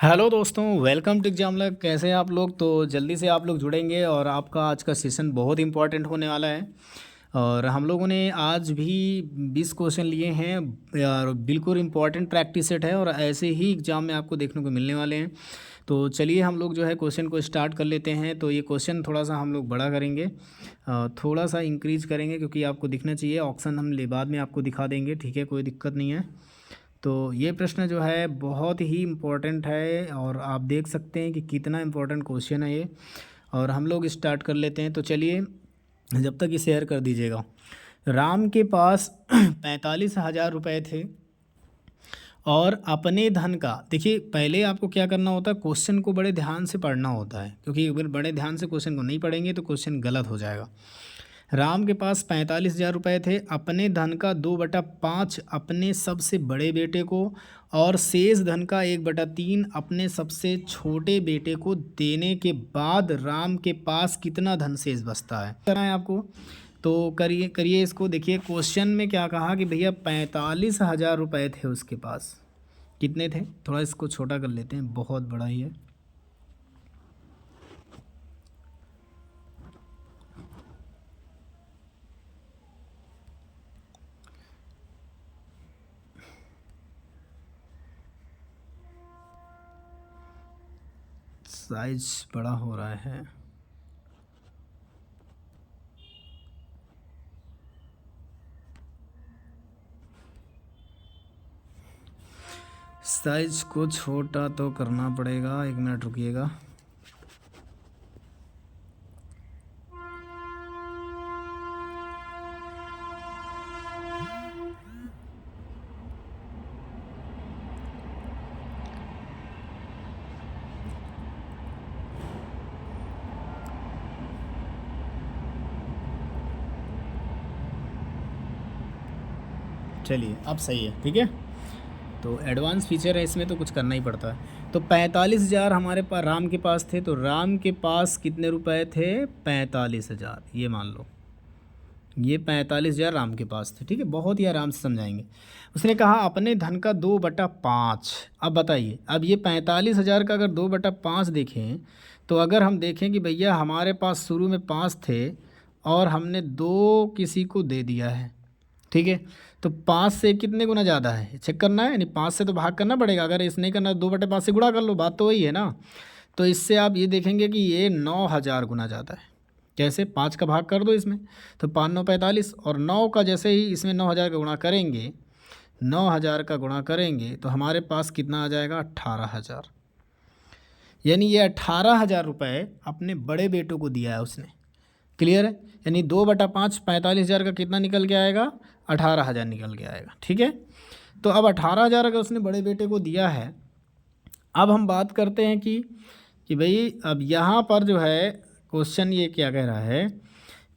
Hello दोस्तों, welcome to exam लग। कैसे हैं आप लोग? तो जल्दी से आप लोग जुड़ेंगे और आपका आज का सेशन बहुत इंपॉर्टेंट होने वाला है। और हम लोगों ने आज भी 20 क्वेश्चन लिए हैं और बिल्कुल इंपॉर्टेंट प्रैक्टिस सेट है और ऐसे ही एग्ज़ाम में आपको देखने को मिलने वाले हैं। तो चलिए हम लोग जो है क्वेश्चन को स्टार्ट कर लेते हैं। तो ये क्वेश्चन थोड़ा सा हम लोग बड़ा करेंगे, थोड़ा सा इंक्रीज करेंगे क्योंकि आपको दिखना चाहिए। ऑप्शन हम बाद में आपको दिखा देंगे, ठीक है, कोई दिक्कत नहीं है। तो ये प्रश्न जो है बहुत ही इम्पोर्टेंट है और आप देख सकते हैं कि कितना इम्पोर्टेंट क्वेश्चन है ये। और हम लोग स्टार्ट कर लेते हैं। तो चलिए, जब तक ये शेयर कर दीजिएगा। राम के पास 45,000 रुपये थे और अपने धन का, देखिए पहले आपको क्या करना होता है, क्वेश्चन को बड़े ध्यान से पढ़ना होता है, क्योंकि अगर बड़े ध्यान से क्वेश्चन को नहीं पढ़ेंगे तो क्वेश्चन गलत हो जाएगा। राम के पास 45,000 रुपये थे, अपने धन का 2/5 अपने सबसे बड़े बेटे को और शेष धन का 1/3 अपने सबसे छोटे बेटे को देने के बाद राम के पास कितना धन शेष बचता है करना है आपको। तो करिए करिए इसको। देखिए क्वेश्चन में क्या कहा कि भैया 45,000 रुपये थे उसके पास। कितने थे? थोड़ा इसको छोटा कर लेते हैं, बहुत बड़ा ही है। साइज बड़ा हो रहा है। साइज को छोटा तो करना पड़ेगा, 1 मिनट रुकिएगा। चलिए अब सही है, ठीक है। तो एडवांस फीचर है इसमें, तो कुछ करना ही पड़ता है। तो 45,000 हमारे पास राम के पास थे। तो राम के पास कितने रुपए थे? 45,000। ये मान लो ये 45,000 राम के पास थे, ठीक है। बहुत ही आराम से समझाएंगे। उसने कहा अपने धन का 2/5। अब बताइए, अब ये 45,000 का अगर 2/5 देखें, तो अगर हम देखें कि भैया हमारे पास शुरू में 5 थे और हमने 2 किसी को दे दिया है, ठीक है। तो 5 से कितने गुना ज़्यादा है चेक करना है, यानी 5 से तो भाग करना पड़ेगा। अगर इस नहीं करना 2/5 से गुणा कर लो, बात तो वही है ना। तो इससे आप ये देखेंगे कि ये 9,000 गुना ज़्यादा है। कैसे? 5 का भाग कर दो इसमें, तो 5 9 45, और 9 का जैसे ही इसमें 9,000 का गुणा करेंगे, 9,000 का गुणा करेंगे तो हमारे पास कितना आ जाएगा? 18,000। यानी ये 18,000 रुपये अपने बड़े बेटों को दिया है उसने। क्लियर है? यानी 2/5 45,000 का कितना निकल के आएगा? 18,000 निकल के आएगा, ठीक है। तो अब 18,000 अगर उसने बड़े बेटे को दिया है, अब हम बात करते हैं कि भाई अब यहाँ पर जो है क्वेश्चन ये क्या कह रहा है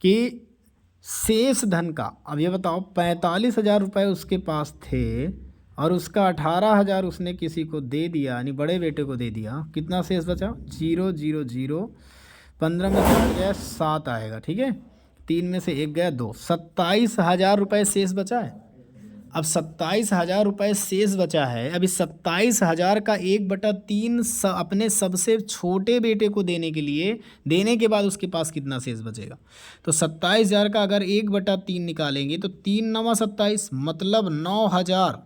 कि शेष धन का, अब ये बताओ 45,000 रुपये उसके पास थे और उसका 18,000 उसने किसी को दे दिया, यानी बड़े बेटे को दे दिया। कितना शेष बचा? 0 0 0, 15 में से हट गया 7 आएगा, ठीक है। 3 में से 1 गया 2, 27,000 रुपये शेष बचा है। अब 27,000 रुपये शेष बचा है। अब इस 27,000 का 1/3 अपने सबसे छोटे बेटे को देने के लिए, देने के बाद उसके पास कितना शेष बचेगा? तो 27,000 का अगर 1/3 निकालेंगे तो 3 9 27, मतलब 9,000।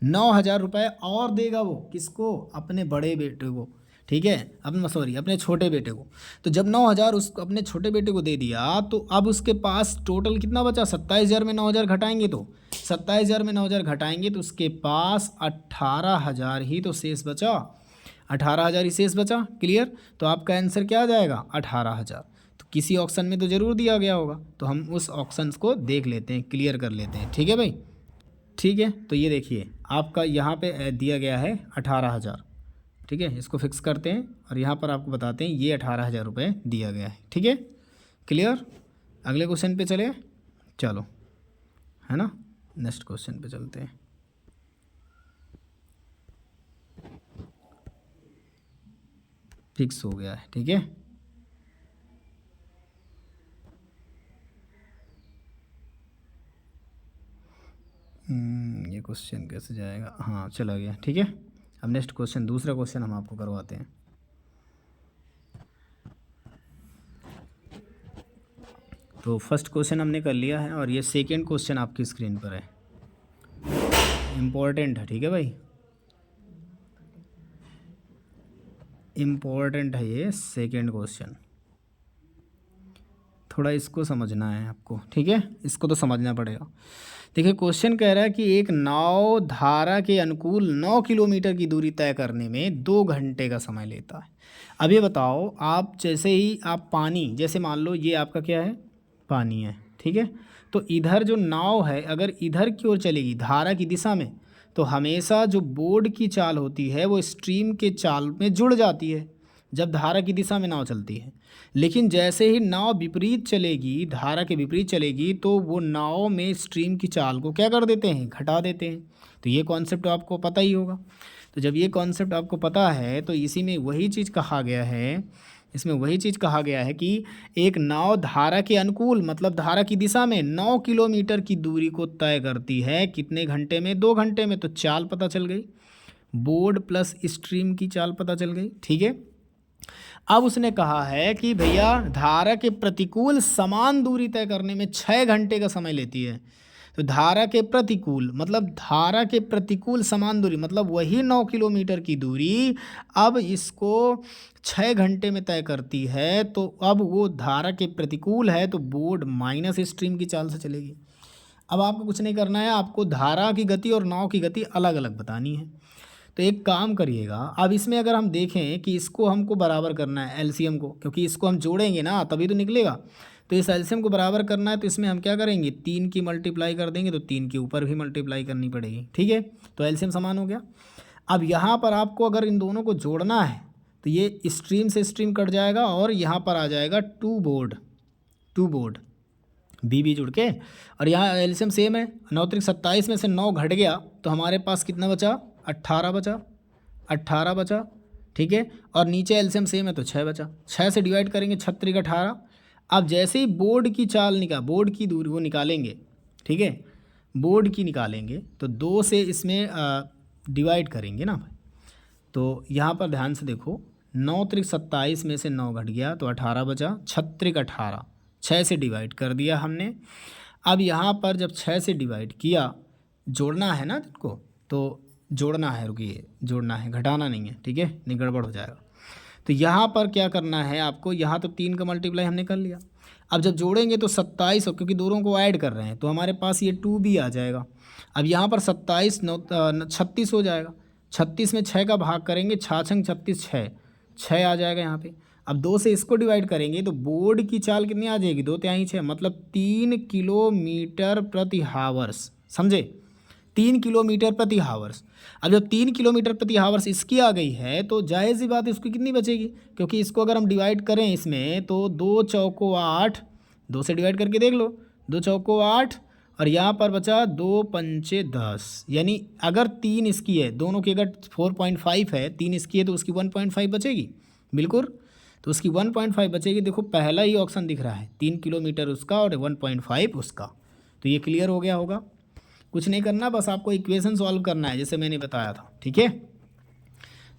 9,000 रुपये और देगा वो किसको? अपने बड़े बेटे को, ठीक है। अपने सॉरी अपने छोटे बेटे को। तो जब 9,000 उस अपने छोटे बेटे को दे दिया, तो अब उसके पास टोटल कितना बचा? 27,000 में 9,000 घटाएंगे, तो 27,000 में 9,000 घटाएंगे तो उसके पास 18,000 ही तो शेष बचा। 18,000 ही शेष बचा। क्लियर? तो आपका आंसर क्या आ जाएगा? 18,000। तो किसी ऑप्शन में तो ज़रूर दिया गया होगा, तो हम उस ऑप्शन को देख लेते हैं, क्लियर कर लेते हैं, ठीक है भाई। ठीक है, तो ये देखिए आपका यहाँ पे दिया गया है 18,000, ठीक है। इसको फिक्स करते हैं और यहाँ पर आपको बताते हैं ये 18,000 रुपये दिया गया है, ठीक है। क्लियर? अगले क्वेश्चन पे चले, चलो, है ना। नेक्स्ट क्वेश्चन पे चलते हैं। फिक्स हो गया है, ठीक है। ये क्वेश्चन कैसे जाएगा? हाँ चला गया, ठीक है। अब नेक्स्ट क्वेश्चन, दूसरा क्वेश्चन हम आपको करवाते हैं। तो फर्स्ट क्वेश्चन हमने कर लिया है और ये सेकंड क्वेश्चन आपकी स्क्रीन पर है, इम्पोर्टेंट है, ठीक है भाई, इम्पोर्टेंट है ये सेकंड क्वेश्चन, थोड़ा इसको समझना है आपको, ठीक है, इसको तो समझना पड़ेगा। देखिए क्वेश्चन कह रहा है कि एक नाव धारा के अनुकूल 9 किलोमीटर की दूरी तय करने में 2 घंटे का समय लेता है। अब ये बताओ, आप जैसे ही आप पानी, जैसे मान लो ये आपका क्या है, पानी है, ठीक है, तो इधर जो नाव है अगर इधर की ओर चलेगी धारा की दिशा में, तो हमेशा जो बोर्ड की चाल होती है वो स्ट्रीम के चाल में जुड़ जाती है जब धारा की दिशा में नाव चलती है। लेकिन जैसे ही नाव विपरीत चलेगी, धारा के विपरीत चलेगी, तो वो नाव में स्ट्रीम की चाल को क्या कर देते हैं, घटा देते हैं। तो ये कॉन्सेप्ट आपको पता ही होगा। तो जब ये कॉन्सेप्ट आपको पता है तो इसी में वही चीज़ कहा गया है, इसमें वही चीज़ कहा गया है कि एक नाव धारा के अनुकूल मतलब धारा की दिशा में 9 किलोमीटर की दूरी को तय करती है कितने घंटे में, 2 घंटे में। तो चाल पता चल गई, बोर्ड प्लस स्ट्रीम की चाल पता चल गई, ठीक है। अब उसने कहा है कि भैया धारा के प्रतिकूल समान दूरी तय करने में 6 घंटे का समय लेती है। तो धारा के प्रतिकूल मतलब धारा के प्रतिकूल समान दूरी मतलब वही 9 किलोमीटर की दूरी अब इसको 6 घंटे में तय करती है। तो अब वो धारा के प्रतिकूल है तो बोर्ड माइनस स्ट्रीम की चाल से चलेगी। अब आपको कुछ नहीं करना है, आपको धारा की गति और नाव की गति अलग अलग बतानी है। तो एक काम करिएगा, अब इसमें अगर हम देखें कि इसको हमको बराबर करना है एलसीएम को, क्योंकि इसको हम जोड़ेंगे ना तभी तो निकलेगा। तो इस एलसीएम को बराबर करना है तो इसमें हम क्या करेंगे, 3 की मल्टीप्लाई कर देंगे तो 3 के ऊपर भी मल्टीप्लाई करनी पड़ेगी, ठीक है। तो एलसीएम समान हो गया। अब यहाँ पर आपको अगर इन दोनों को जोड़ना है तो ये स्ट्रीम से स्ट्रीम कट जाएगा और यहाँ पर आ जाएगा 2 बोर्ड बी जुड़ के, और यहाँ एलसीएम सेम है, 9 त्रिक 27 में से 9 घट गया तो हमारे पास कितना बचा, 18 बचा, ठीक है। और नीचे एलसीएम सेम है तो 6 बचा, 6 से डिवाइड करेंगे 6 त्रिक 18। अब जैसे ही बोर्ड की चाल बोर्ड की दूरी वो निकालेंगे, ठीक है, बोर्ड की निकालेंगे तो 2 से इसमें डिवाइड करेंगे ना भाई। तो यहाँ पर ध्यान से देखो, 9 त्रिक 27 में से 9 घट गया तो 18 बचा, 6 त्रिक 18, 6 से डिवाइड कर दिया हमने। अब यहाँ पर जब 6 से डिवाइड किया, जोड़ना है ना इसको, तो जोड़ना है, रुकिए जोड़ना है, घटाना नहीं है, ठीक है, नहीं गड़बड़ हो जाएगा। तो यहाँ पर क्या करना है आपको, यहाँ तो 3 का मल्टीप्लाई हमने कर लिया। अब जब जोड़ेंगे तो 27 क्योंकि दोनों को ऐड कर रहे हैं तो हमारे पास ये 2 भी आ जाएगा। अब यहाँ पर 27 36 हो जाएगा, 36 में 6 का भाग करेंगे, 6 36 6 आ जाएगा यहाँ पे। अब 2 से इसको डिवाइड करेंगे तो बोर्ड की चाल कितनी आ जाएगी, 2 तिहाई 6 मतलब 3 किलोमीटर प्रति हावर्स, समझे, 3 किलोमीटर प्रति हावर्स। अब जब 3 किलोमीटर प्रति हावर्स इसकी आ गई है तो जाहिर सी बात है उसकी कितनी बचेगी, क्योंकि इसको अगर हम डिवाइड करें इसमें तो 2 चौको 8, 2 से डिवाइड करके देख लो, 2 चौको 8 और यहाँ पर बचा 2 पंचे 10, यानी अगर 3 इसकी है, दोनों की अगर 4.5 है, 3 इसकी है तो उसकी 1.5 बचेगी, बिल्कुल, तो उसकी 1.5 बचेगी। देखो पहला ही ऑप्शन दिख रहा है, 3 किलोमीटर उसका और 1.5 उसका। तो ये क्लियर हो गया होगा। कुछ नहीं करना, बस आपको इक्वेशन सॉल्व करना है जैसे मैंने बताया था, ठीक है,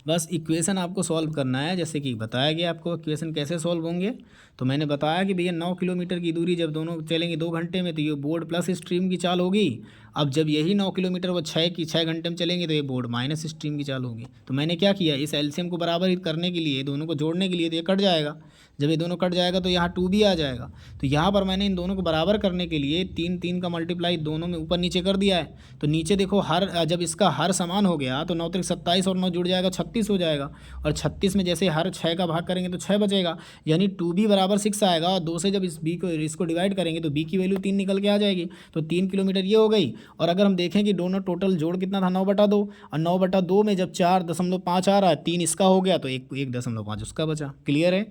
बस इक्वेशन आपको सॉल्व करना है जैसे कि बताया गया। आपको इक्वेशन कैसे सॉल्व होंगे तो मैंने बताया कि भैया 9 किलोमीटर की दूरी जब दोनों चलेंगे 2 घंटे में तो ये बोर्ड प्लस स्ट्रीम की चाल होगी। अब जब यही 9 किलोमीटर वो 6 घंटे में चलेंगे तो ये बोर्ड माइनस स्ट्रीम की चाल होगी। तो मैंने क्या किया, इस एलसीएम को बराबर करने के लिए, दोनों को जोड़ने के लिए, तो ये कट जाएगा, जब ये दोनों कट जाएगा तो यहाँ 2 भी आ जाएगा। तो यहाँ पर मैंने इन दोनों को बराबर करने के लिए 3 का मल्टीप्लाई दोनों में ऊपर नीचे कर दिया है। तो नीचे देखो हर, जब इसका हर समान हो गया तो 9 त्रिक 27 और 9 जुड़ जाएगा 36 हो जाएगा, और 36 में जैसे हर 6 का भाग करेंगे तो 6 बचेगा, यानी 2b बराबर 6 आएगा। और 2 से जब इस b को इसको डिवाइड करेंगे तो b की वैल्यू 3 निकल के आ जाएगी। तो 3 किलोमीटर ये हो गई। और अगर हम देखें कि दोनों टोटल जोड़ कितना था, 9/2, और 9/2 में जब 4.5 आ रहा है, 3 इसका हो गया तो 1.5 उसका बचा। क्लियर है,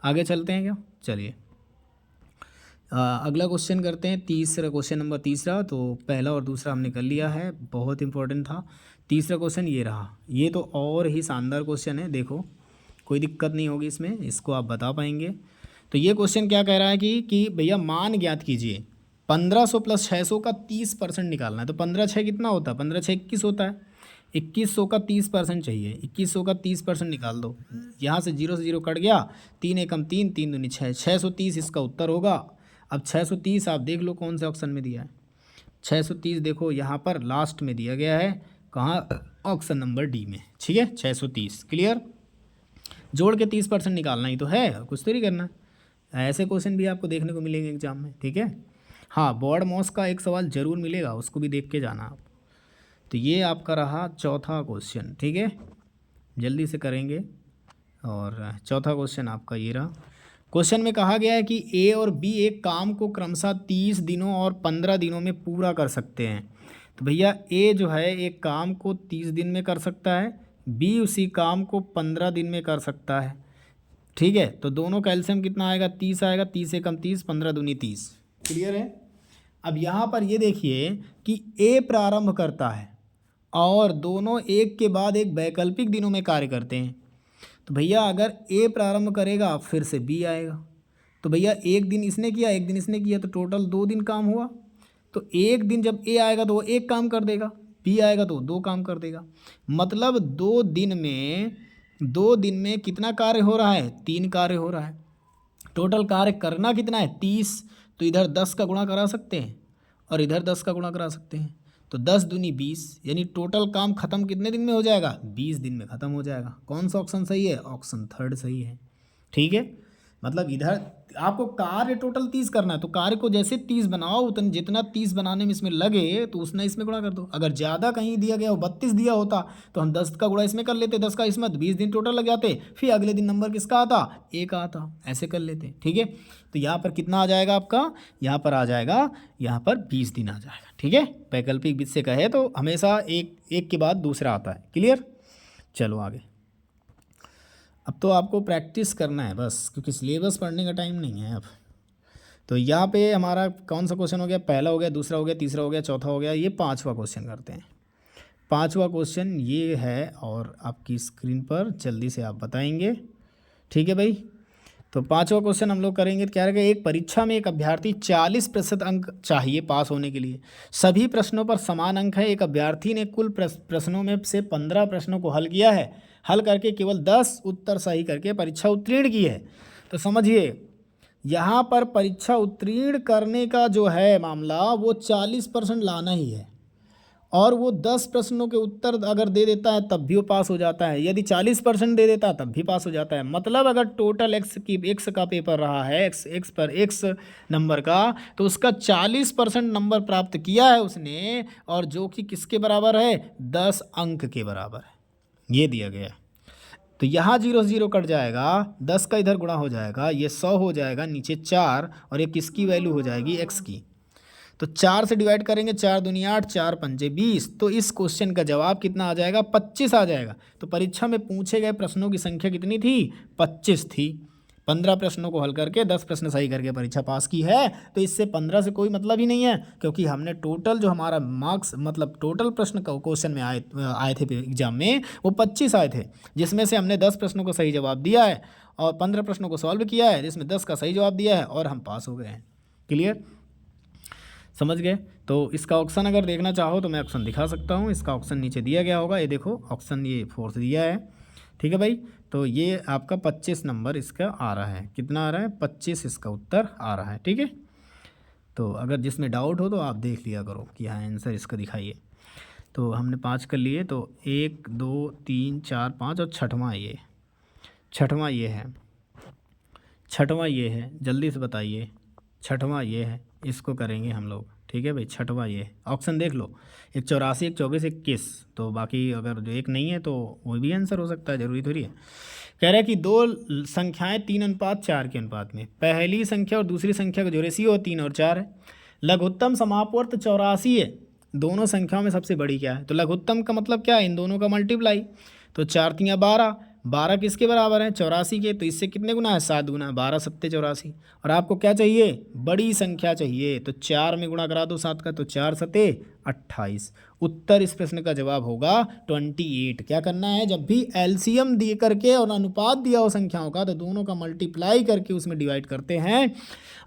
आगे चलते हैं क्या, चलिए अगला क्वेश्चन करते हैं, तीसरा क्वेश्चन नंबर तीसरा। तो पहला और दूसरा हमने कर लिया है, बहुत इंपॉर्टेंट था। तीसरा क्वेश्चन ये रहा, ये तो और ही शानदार क्वेश्चन है, देखो कोई दिक्कत नहीं होगी इसमें, इसको आप बता पाएंगे। तो ये क्वेश्चन क्या कह रहा है कि भैया मान ज्ञात कीजिए, 1500 + 600 का 30% निकालना है। तो 15×6 कितना होता है, 15×6 21 होता है, 2100 का 30% चाहिए, 2100 का 30% निकाल दो। यहाँ से 0 कट गया, 3 एकम 3, 3 दूनी 6, 630 इसका उत्तर होगा। अब 630 आप देख लो कौन से ऑप्शन में दिया है। 630 देखो यहाँ पर लास्ट में दिया गया है, कहाँ, ऑप्शन नंबर डी में। ठीक है, 630 क्लियर। जोड़ के 30% निकालना ही तो है, कुछ तो नहीं करना। ऐसे क्वेश्चन भी आपको देखने को मिलेंगे एग्जाम में। ठीक है, हाँ, बॉर्ड मॉस का एक सवाल ज़रूर मिलेगा, उसको भी देख के जाना आप। तो ये आपका रहा चौथा क्वेश्चन। ठीक है, जल्दी से करेंगे। और चौथा क्वेश्चन आपका ये रहा। क्वेश्चन में कहा गया है कि ए और बी एक काम को क्रमशः 30 दिनों और 15 दिनों में पूरा कर सकते हैं। तो भैया ए जो है एक काम को 30 दिन में कर सकता है, बी उसी काम को 15 दिन में कर सकता है। ठीक है, तो दोनों का एलसीएम कितना आएगा, 30 आएगा, 30 एकम 30, 15 दूनी 30। क्लियर है। अब यहाँ पर ये देखिए कि ए प्रारंभ करता है और दोनों एक के बाद एक वैकल्पिक दिनों में कार्य करते हैं। तो भैया अगर ए प्रारंभ करेगा फिर से बी आएगा, तो भैया एक दिन इसने किया एक दिन इसने किया, तो टोटल 2 दिन काम हुआ। तो एक दिन जब ए आएगा तो वो एक काम कर देगा, बी आएगा तो 2 काम कर देगा। मतलब 2 दिन में कितना कार्य हो रहा है, 3 कार्य हो रहा है। टोटल कार्य करना कितना है, 30। तो इधर 10 का गुणा करा सकते हैं और इधर 10 का गुणा करा सकते हैं, तो 10 दूनी 20, यानी टोटल काम खत्म कितने दिन में हो जाएगा, 20 दिन में ख़त्म हो जाएगा। कौन सा ऑप्शन सही है, ऑप्शन थर्ड सही है। ठीक है, मतलब इधर आपको कार्य टोटल 30 करना है, तो कार्य को जैसे 30 बनाओ उतना जितना 30 बनाने में इसमें लगे तो उसने इसमें गुणा कर दो। अगर ज़्यादा कहीं दिया गया हो, 32 दिया होता तो हम 10 का गुणा इसमें कर लेते, 10 का इसमें, 20 दिन टोटल लग जाते, फिर अगले दिन नंबर किसका आता, ए का आता, ऐसे कर लेते। ठीक है, तो यहाँ पर कितना आ जाएगा आपका, यहाँ पर आ जाएगा, यहाँ पर 20 दिन आ जाएगा। ठीक है, वैकल्पिक विधि से कहे तो हमेशा एक के बाद दूसरा आता है। क्लियर, चलो आगे। अब तो आपको प्रैक्टिस करना है बस, क्योंकि सिलेबस पढ़ने का टाइम नहीं है अब। तो यहाँ पे हमारा कौन सा क्वेश्चन हो गया, पहला हो गया, दूसरा हो गया, तीसरा हो गया, चौथा हो गया, ये 5वां क्वेश्चन करते हैं। 5वां क्वेश्चन ये है और आपकी स्क्रीन पर जल्दी से आप बताएंगे। ठीक है भाई, तो 5वां क्वेश्चन हम लोग करेंगे। क्या रहेगा, एक परीक्षा में एक अभ्यर्थी 40% अंक चाहिए पास होने के लिए। सभी प्रश्नों पर समान अंक है। एक अभ्यर्थी ने कुल प्रश्नों में से 15 प्रश्नों को हल किया है, हल करके केवल 10 उत्तर सही करके परीक्षा उत्तीर्ण की है। तो समझिए यहाँ पर परीक्षा उत्तीर्ण करने का जो है मामला वो 40% लाना ही है, और वो 10 प्रश्नों के उत्तर अगर दे देता है तब भी वो पास हो जाता है, यदि 40% दे देता है तब भी पास हो जाता है। मतलब अगर टोटल एक्स का पेपर रहा है, एक्स नंबर का, तो उसका 40% नंबर प्राप्त किया है उसने, और जो कि किसके बराबर है, 10 अंक के बराबर है, ये दिया गया है। तो यहाँ 0 0 कट जाएगा, 10 का इधर गुणा हो जाएगा, ये 100 हो जाएगा, नीचे 4, और ये किसकी वैल्यू हो जाएगी, एक्स की। तो 4 से डिवाइड करेंगे, 4 दूनी 8, 4 पंजे 20। तो इस क्वेश्चन का जवाब कितना आ जाएगा, 25 आ जाएगा। तो परीक्षा में पूछे गए प्रश्नों की संख्या कितनी थी, 25 थी। 15 प्रश्नों को हल करके 10 प्रश्न सही करके परीक्षा पास की है। तो इससे 15 से कोई मतलब ही नहीं है, क्योंकि हमने टोटल जो हमारा मार्क्स, मतलब टोटल प्रश्न क्वेश्चन में आए थे एग्जाम में, वो 25 आए थे, जिसमें से हमने 10 प्रश्नों को सही जवाब दिया है और 15 प्रश्नों को सॉल्व किया है, जिसमें 10 का सही जवाब दिया है और हम पास हो गए हैं। क्लियर, समझ गए। तो इसका ऑप्शन अगर देखना चाहो तो मैं ऑप्शन दिखा सकता हूँ। इसका ऑप्शन नीचे दिया गया होगा, ये देखो ऑप्शन, ये 4 दिया है। ठीक है भाई, तो ये आपका 25 नंबर इसका आ रहा है। कितना आ रहा है, 25 इसका उत्तर आ रहा है। ठीक है, तो अगर जिसमें डाउट हो तो आप देख लिया करो कि हाँ आंसर इसका दिखाइए। तो हमने 5 कर लिए, तो 1 2 3 4 5 और छठवां ये है, छठवां ये है, जल्दी से बताइए। छठवां ये है, इसको करेंगे हम लोग। ठीक है भाई, छठवां ये ऑप्शन देख लो, 1 84 1 24 21। तो बाकी अगर जो एक नहीं है तो वो भी आंसर हो सकता है, ज़रूरी थोड़ी है। कह रहा है कि 2 संख्याएं 3:4 के अनुपात में, पहली संख्या और दूसरी संख्या का जो रेशियो 3 और 4 है। लघुत्तम समापवर्त 84 है। दोनों संख्याओं में सबसे बड़ी क्या है, तो लघुत्तम का मतलब क्या है, इन दोनों का मल्टीप्लाई। तो 4 3 12, 12 किसके बराबर है, 84 के। तो इससे कितने गुना है, 7 गुना, 12 7 84। और आपको क्या चाहिए, बड़ी संख्या चाहिए, तो 4 में गुणा करा दो 7 का, तो 4 7 28। उत्तर इस प्रश्न का जवाब होगा 28। क्या करना है, जब भी एलसीएम दे करके और अनुपात दिया हो संख्याओं का, तो दोनों का मल्टीप्लाई करके उसमें डिवाइड करते हैं।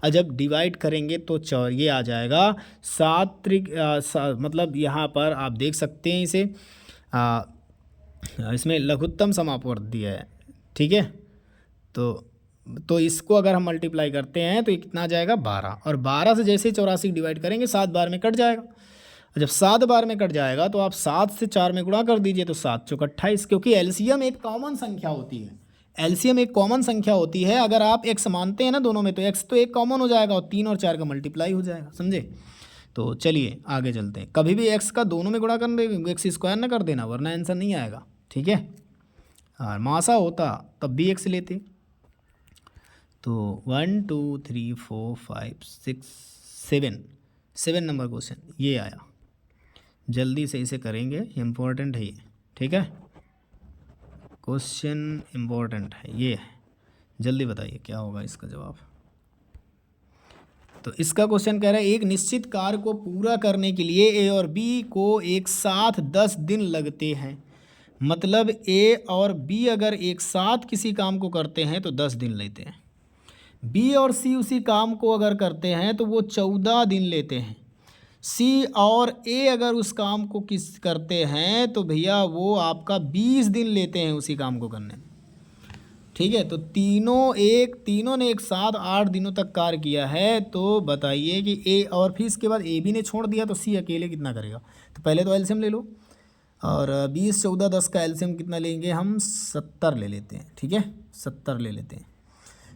और जब डिवाइड करेंगे तो ये आ जाएगा 7 मतलब यहाँ पर आप देख सकते हैं इसे, इसमें लघुत्तम समापवर्त दिया है, ठीक है। तो इसको अगर हम मल्टीप्लाई करते हैं तो ये कितना आ जाएगा 12, और 12 से जैसे 84 डिवाइड करेंगे 7 बार में कट जाएगा। और जब 7 बार में कट जाएगा तो आप 7 से 4 में गुणा कर दीजिए, तो 7 चौक 28, क्योंकि एलसीएम एक कॉमन संख्या होती है। एलसीएम एक कॉमन संख्या होती है, अगर आप एक्स मानते हैं ना दोनों में, तो एक्स तो एक कॉमन हो जाएगा और 3 और 4 का मल्टीप्लाई हो जाएगा, समझे। तो चलिए आगे चलते हैं। कभी भी एक्स का दोनों में गुणा कर देंगे, एक्स स्क्वायर ना कर देना, वरना आंसर नहीं आएगा, ठीक है। और मासा होता तब भी एक्स लेते। तो 1 2 3 4 5 6 7 नंबर क्वेश्चन ये आया। जल्दी से इसे करेंगे, इम्पोर्टेंट है ये, ठीक है। क्वेश्चन इम्पोर्टेंट है ये, जल्दी बताइए क्या होगा इसका जवाब। तो इसका क्वेश्चन कह रहा है एक निश्चित कार्य को पूरा करने के लिए ए और बी को एक साथ 10 दिन लगते हैं। मतलब ए और बी अगर एक साथ किसी काम को करते हैं तो 10 दिन लेते हैं। बी और सी उसी काम को अगर करते हैं तो वो 14 दिन लेते हैं। सी और ए अगर उस काम को करते हैं तो भैया वो आपका 20 दिन लेते हैं उसी काम को करने में, ठीक है। तो तीनों ने एक साथ 8 दिनों तक कार्य किया है। तो बताइए कि ए, और फिर इसके बाद ए बी ने छोड़ दिया तो सी अकेले कितना करेगा। तो पहले तो एलसीएम ले लो, और 20 14 10 का एलसीएम कितना लेंगे हम, 70 ले लेते हैं, ठीक है, 70 ले लेते हैं।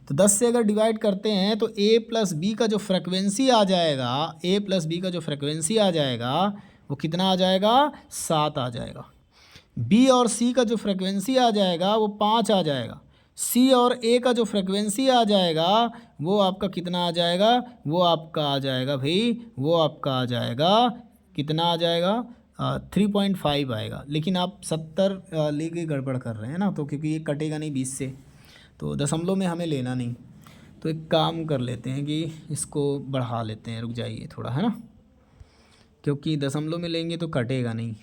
तो 10 से अगर डिवाइड करते हैं तो ए प्लस बी का जो फ्रिक्वेंसी आ जाएगा, ए प्लस बी का जो फ्रिक्वेंसी आ जाएगा वो कितना आ जाएगा, 7 आ जाएगा। बी और सी का जो फ्रिक्वेंसी आ जाएगा वो 5 आ जाएगा। सी और ए का जो फ्रिक्वेंसी आ जाएगा वो आपका कितना आ जाएगा, वो आपका आ जाएगा भाई, वो आपका आ जाएगा, कितना आ जाएगा, 3.5 आएगा। लेकिन आप 70 लेके गड़बड़ कर रहे हैं ना, तो क्योंकि ये कटेगा नहीं 20 से, तो दशमलव में हमें लेना नहीं। तो एक काम कर लेते हैं कि इसको बढ़ा लेते हैं, रुक जाइए थोड़ा, है ना, क्योंकि दशमलव में लेंगे तो कटेगा नहीं।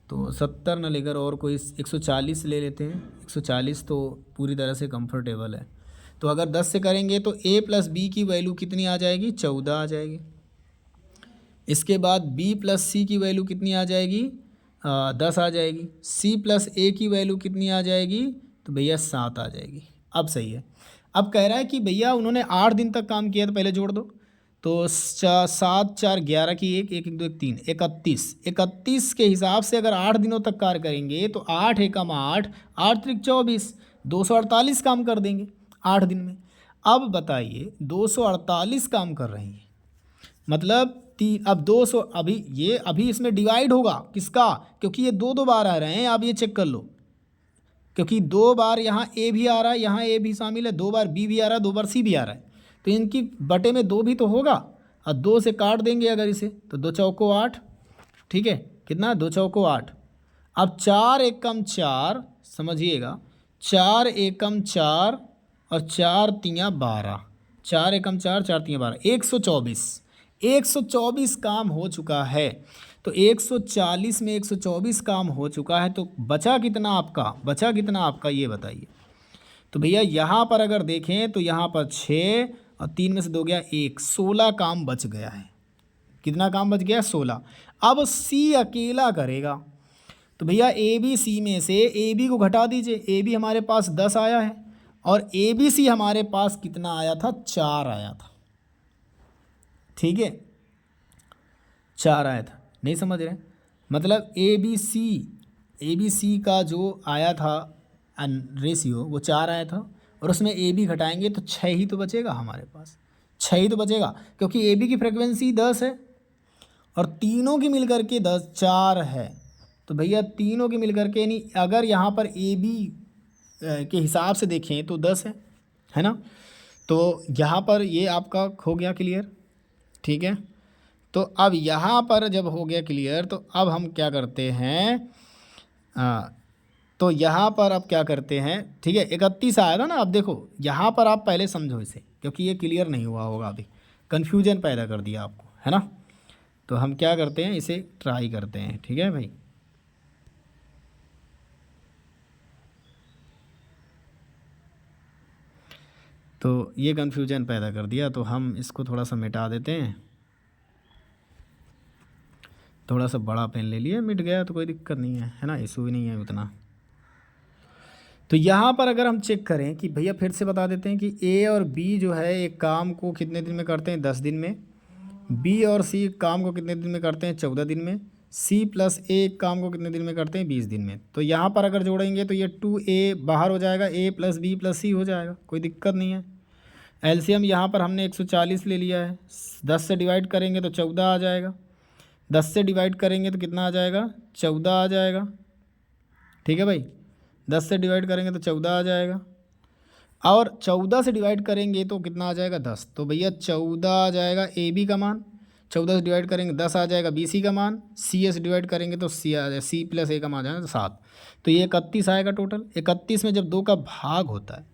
तो 70 न लेकर और कोई 140 ले लेते हैं। 140 तो पूरी तरह से कंफर्टेबल है। तो अगर 10 से करेंगे तो a प्लस बी की वैल्यू कितनी आ जाएगी, 14 आ जाएगी। इसके बाद b प्लस सी की वैल्यू कितनी आ जाएगी, 10 आ जाएगी। c प्लस ए की वैल्यू कितनी आ जाएगी, तो भैया 7 आ जाएगी। अब सही है। अब कह रहा है कि भैया उन्होंने 8 दिन तक काम किया, तो पहले जोड़ दो। तो 7 4 11 की 1 1 1 2 1 3 31 के हिसाब से अगर 8 दिनों तक कार्य करेंगे तो 8 एकम 8 8 त्रिक 24 248 काम कर देंगे 8 दिन में। अब बताइए 248 काम कर रहे हैं, मतलब अब 200, अभी इसमें डिवाइड होगा किसका, क्योंकि ये दो बार आ रहे हैं, आप ये चेक कर लो, क्योंकि 2 बार यहाँ ए भी आ रहा है, यहाँ ए भी शामिल है, 2 बार बी भी आ रहा है, 2 बार सी भी आ रहा है, तो इनकी बटे में 2 भी तो होगा। और 2 से काट देंगे अगर इसे, तो 2 चौको 8, ठीक है, कितना, 2 चौको 8। अब 4 एकम 4, समझिएगा, 4 एकम 4 और 4 तियाँ 12, 4 एकम 4 4 तियाँ 12, 124 काम हो चुका है। तो 140 में 124 काम हो चुका है, तो बचा कितना आपका, ये बताइए। तो भैया यहाँ पर अगर देखें तो यहाँ पर 6 और 3 में से 2 गया 1, 16 काम बच गया है। कितना काम बच गया, 16। अब सी अकेला करेगा, तो भैया ए बी सी में से ए बी को घटा दीजिए। ए बी हमारे पास 10 आया है और ए बी सी हमारे पास कितना आया था, 4 आया था, ठीक है, 4 आया था। नहीं समझ रहे, मतलब ए बी सी का जो आया था रेशियो वो 4 आया था, और उसमें ए बी घटाएंगे तो 6 ही तो बचेगा हमारे पास, 6 ही तो बचेगा, क्योंकि ए बी की फ्रिक्वेंसी 10 है और तीनों की मिलकर के 10 4 है। तो भैया तीनों की मिलकर के, यानी अगर यहाँ पर ए बी के हिसाब से देखें तो 10 है ना। तो यहाँ पर ये आपका हो गया क्लियर, ठीक है। तो अब यहाँ पर जब हो गया क्लियर तो अब हम क्या करते हैं, तो यहाँ पर अब क्या करते हैं, ठीक है, 31 आया था ना। अब देखो यहाँ पर आप पहले समझो इसे, क्योंकि ये क्लियर नहीं हुआ होगा, अभी कन्फ्यूजन पैदा कर दिया आपको, है ना। तो हम क्या करते हैं, इसे ट्राई करते हैं, ठीक है भाई। तो ये कन्फ्यूजन पैदा कर दिया, तो हम इसको थोड़ा सा मिटा देते हैं। थोड़ा सा बड़ा पेन ले लिया, मिट गया तो कोई दिक्कत नहीं है ना, इशू ही नहीं है उतना। तो यहाँ पर अगर हम चेक करें कि भैया फिर से बता देते हैं कि ए और बी जो है एक काम को कितने दिन में करते हैं, 10 दिन में। बी और सी काम को कितने दिन में करते हैं, 14 दिन में। सी प्लस ए एक काम को कितने दिन में करते हैं, 20 दिन में। तो यहाँ पर अगर जोड़ेंगे तो ये 2a बाहर हो जाएगा, a प्लस बी प्लस सी हो जाएगा, कोई दिक्कत नहीं है। एलसीएम यहाँ पर हमने 140 ले लिया है, 10 से डिवाइड करेंगे तो 14 आ जाएगा, 10 से डिवाइड करेंगे तो कितना आ जाएगा, 14 आ जाएगा। ठीक है भाई, 10 से डिवाइड करेंगे तो 14 आ जाएगा, और 14 से डिवाइड करेंगे तो कितना आ जाएगा, 10। तो भैया 14 आ जाएगा ए बी का मान, 14 से डिवाइड करेंगे 10 आ जाएगा बी सी का मान, सी ए से डिवाइड करेंगे तो सी आ जाएगा, सी प्लस ए का मान आ जाएगा तो 7। तो ये 31 आएगा टोटल। 31 में जब 2 का भाग होता है,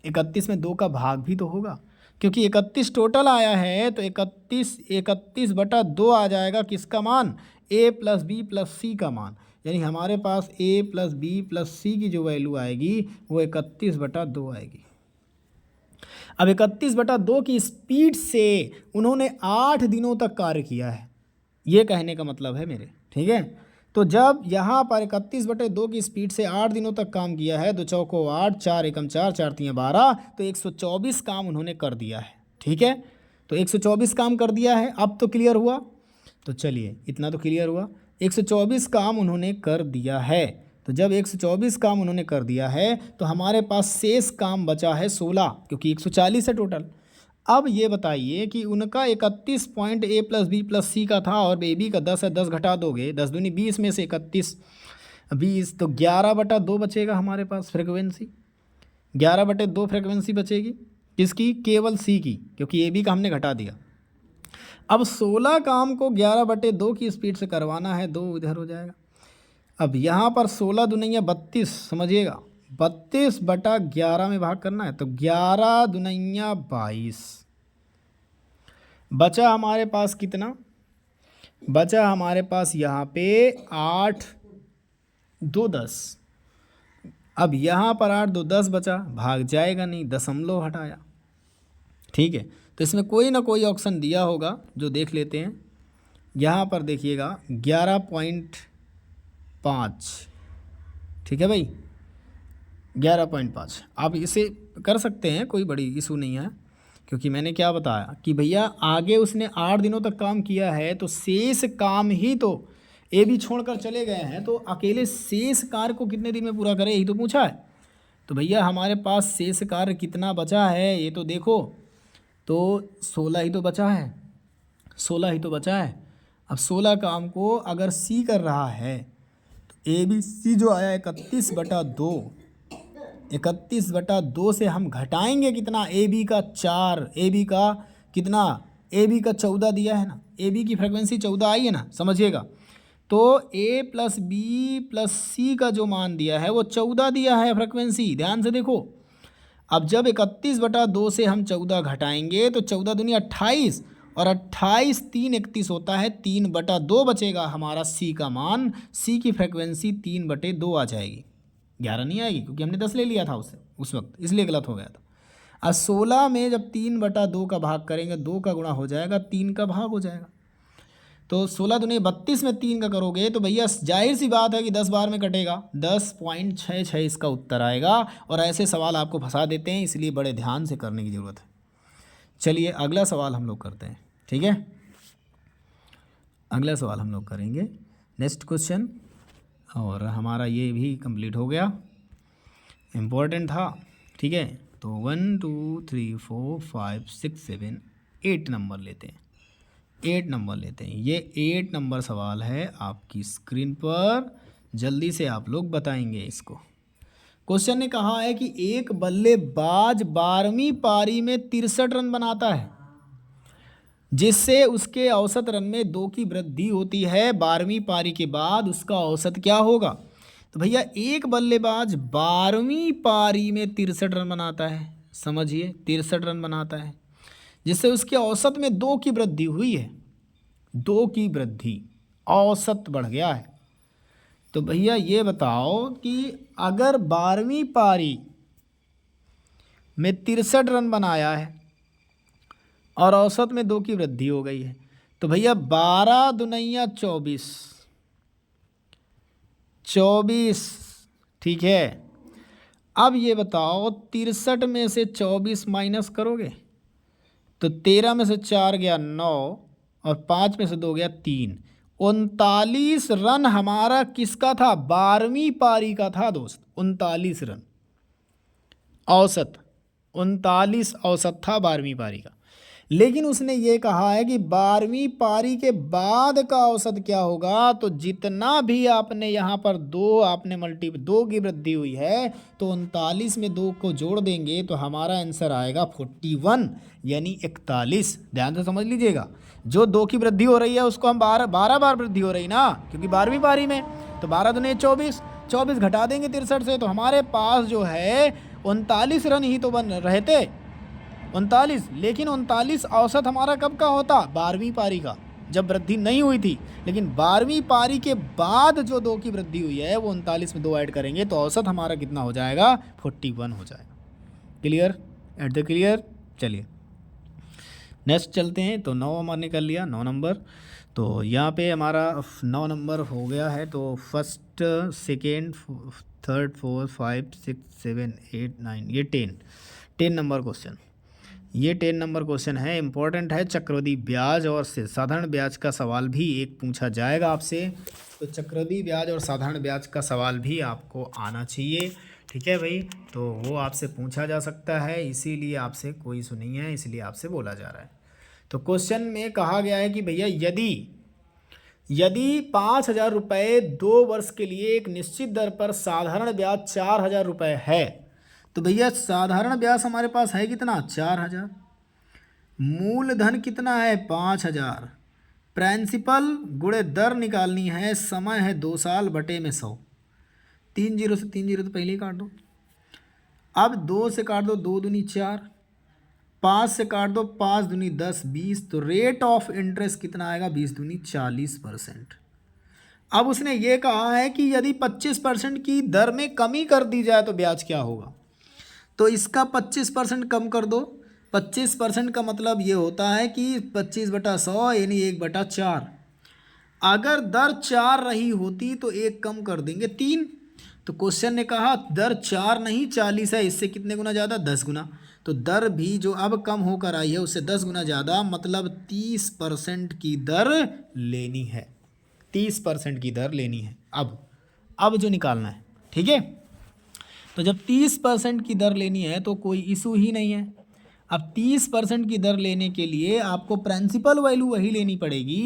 31 में 2 का भाग भी तो होगा, क्योंकि 31 टोटल आया है तो 31/2 आ जाएगा किसका मान, ए प्लस बी प्लस सी का मान। यानी हमारे पास ए प्लस बी प्लस सी की जो वैल्यू आएगी वो 31/2 आएगी। अब 31/2 की स्पीड से उन्होंने 8 दिनों तक कार्य किया है, ये कहने का मतलब है मेरे। ठीक है, तो जब यहाँ पर 31/2 की स्पीड से 8 दिनों तक काम किया है, 2 चौको 8, 4 एकम 4, 4 तियाँ 12, तो 124 काम उन्होंने कर दिया है। ठीक है, तो 124 काम कर दिया है। अब तो क्लियर हुआ, तो चलिए इतना तो क्लियर हुआ, 124 काम उन्होंने कर दिया है। तो जब 124 काम उन्होंने कर दिया है तो हमारे पास शेष काम बचा है 16, क्योंकि 140 है टोटल। अब ये बताइए कि उनका 31 point A plus B plus C का था और बेबी का 10 है, 10 घटा दोगे, 10 दूनी 20 में से 31 20, तो 11/2 बचेगा हमारे पास फ्रिक्वेंसी, 11/2 फ्रिक्वेंसी बचेगी किसकी, केवल सी की, क्योंकि ए बी का हमने घटा दिया। अब 16 काम को 11/2 की स्पीड से करवाना है, 2 इधर हो जाएगा। अब यहाँ पर 16 दूनिया 32, समझिएगा 32/11 में भाग करना है, तो 11 दूनिया 22। बचा हमारे पास कितना, बचा हमारे पास यहाँ पे 8 2 10। अब यहाँ पर 8 2 10 बचा, भाग जाएगा नहीं, दशमलव हटाया। ठीक है, तो इसमें कोई ना कोई ऑप्शन दिया होगा जो देख लेते हैं। यहाँ पर देखिएगा 11.5। ठीक है भाई, 11.5 आप इसे कर सकते हैं, कोई बड़ी इशू नहीं है, क्योंकि मैंने क्या बताया कि भैया आगे उसने 8 दिनों तक काम किया है, तो शेष काम ही तो ए बी छोड़कर चले गए हैं, तो अकेले शेष कार्य को कितने दिन में पूरा करें, यही तो पूछा है। तो भैया हमारे पास शेष कार्य कितना बचा है ये तो देखो, तो 16 ही तो बचा है, 16 ही तो बचा है। अब 16 काम को अगर सी कर रहा है तो ए बी सी जो आया 31/2, 31/2 से हम घटाएंगे कितना, ए बी का 4, ए बी का कितना, ए बी का 14 दिया है ना, ए बी की फ्रिक्वेंसी 14 आई है ना, समझिएगा। तो ए प्लस बी प्लस सी का जो मान दिया है वो 14 दिया है फ्रिक्वेंसी, ध्यान से देखो। अब जब 31/2 से हम 14 घटाएंगे तो 14 दूनी 28, और 28 3 31 होता है, 3/2 बचेगा हमारा सी का मान, सी की फ्रिक्वेंसी 3/2 आ जाएगी, 11 नहीं आएगी, क्योंकि हमने 10 ले लिया था उससे उस वक्त, इसलिए गलत हो गया था। अब 16 में जब 3/2 का भाग करेंगे, 2 का गुणा हो जाएगा, 3 का भाग हो जाएगा। तो 16 दूनी 32 में 3 का करोगे तो भैया जाहिर सी बात है कि 10 बार में कटेगा, 10.66 इसका उत्तर आएगा। और ऐसे सवाल आपको फंसा देते हैं, इसलिए बड़े ध्यान से करने की ज़रूरत है। चलिए अगला सवाल हम लोग करते हैं। ठीक है, अगला सवाल हम लोग करेंगे, नेक्स्ट क्वेश्चन, और हमारा ये भी कंप्लीट हो गया, इम्पोर्टेंट था। ठीक है, तो 1 2 3 4 5 6 7 8 नंबर लेते हैं, 8 नंबर लेते हैं। ये 8 नंबर सवाल है आपकी स्क्रीन पर, जल्दी से आप लोग बताएंगे इसको। क्वेश्चन ने कहा है कि एक बल्लेबाज 12वीं पारी में 63 रन बनाता है, जिससे उसके औसत रन में 2 की वृद्धि होती है। 12वीं पारी के बाद उसका औसत क्या होगा। तो भैया एक बल्लेबाज 12वीं पारी में 63 रन बनाता है, समझिए 63 रन बनाता है, जिससे उसके औसत में 2 की वृद्धि हुई है, 2 की वृद्धि, औसत बढ़ गया है। तो भैया ये बताओ कि अगर 12वीं पारी में 63 रन बनाया है और औसत में 2 की वृद्धि हो गई है, तो भैया 12 दुनैया 24, 24, ठीक है। अब ये बताओ 63 में से 24 माइनस करोगे तो 13 में से 4 गया 9 और 5 में से 2 गया 3। 39 रन हमारा किसका था? 12वीं पारी का था दोस्त। 39 रन औसत, 39 औसत था 12वीं पारी का। लेकिन उसने ये कहा है कि 12वीं पारी के बाद का औसत क्या होगा, तो जितना भी आपने यहाँ पर दो की वृद्धि हुई है तो 39 में 2 को जोड़ देंगे तो हमारा आंसर आएगा 41 यानी 41। ध्यान से समझ लीजिएगा, जो 2 की वृद्धि हो रही है उसको हम 12 बार वृद्धि हो रही ना, क्योंकि 12वीं पारी में। तो 12 दूनी 24, 24 घटा देंगे 63 से तो हमारे पास जो है 39 रन ही तो बन रहे थे, 39। लेकिन 39 औसत हमारा कब का होता? 12वीं पारी का, जब वृद्धि नहीं हुई थी। लेकिन 12वीं पारी के बाद जो 2 की वृद्धि हुई है वो 39 में 2 ऐड करेंगे तो औसत हमारा कितना हो जाएगा? 41 हो जाएगा। क्लियर? At the clear. चलिए नेक्स्ट चलते हैं। तो 9 हमने कर लिया, 9 नंबर। तो यहाँ पे हमारा 9 नंबर हो गया है। तो फर्स्ट, सेकेंड, थर्ड, फोर्थ, 5, 6, 7, 8, 9, ये 10 नंबर क्वेश्चन। ये 10 नंबर क्वेश्चन है, इंपॉर्टेंट है। चक्रवृद्धि ब्याज और से साधारण ब्याज का सवाल भी एक पूछा जाएगा आपसे। तो चक्रवृद्धि ब्याज और साधारण ब्याज का सवाल भी आपको आना चाहिए, ठीक है भाई। तो वो आपसे पूछा जा सकता है, इसीलिए आपसे कोई इशू नहीं है, इसलिए आपसे बोला जा रहा है। तो क्वेश्चन में कहा गया है कि भैया यदि 5,000 रुपये 2 वर्ष के लिए एक निश्चित दर पर साधारण ब्याज 4,000 रुपये है, तो भैया साधारण ब्याज हमारे पास है कितना? 4,000। मूलधन कितना है? 5,000। प्रिंसिपल गुणे दर निकालनी है, समय है 2 साल बटे में 100। 3 जीरो से 3 जीरो तो पहले ही काट दो। अब 2 से काट दो, 2 दूनी 4, 5 से काट दो, 5 दूनी 10, 20। तो रेट ऑफ इंटरेस्ट कितना आएगा? 20 दूनी 40%। अब उसने ये कहा है कि यदि 25% की दर में कमी कर दी जाए तो ब्याज क्या होगा। तो इसका 25% कम कर दो। 25% का मतलब ये होता है कि 25/100 यानी 1/4। अगर दर 4 रही होती तो 1 कम कर देंगे 3। तो क्वेश्चन ने कहा दर 4 नहीं 40 है, इससे कितने गुना ज़्यादा? 10 गुना। तो दर भी जो अब कम होकर आई है उससे 10 गुना ज़्यादा, मतलब 30% की दर लेनी है। 30% की दर लेनी है अब जो निकालना है, ठीक है। तो जब 30% की दर लेनी है तो कोई इशू ही नहीं है। अब 30% की दर लेने के लिए आपको प्रिंसिपल वैल्यू वही लेनी पड़ेगी,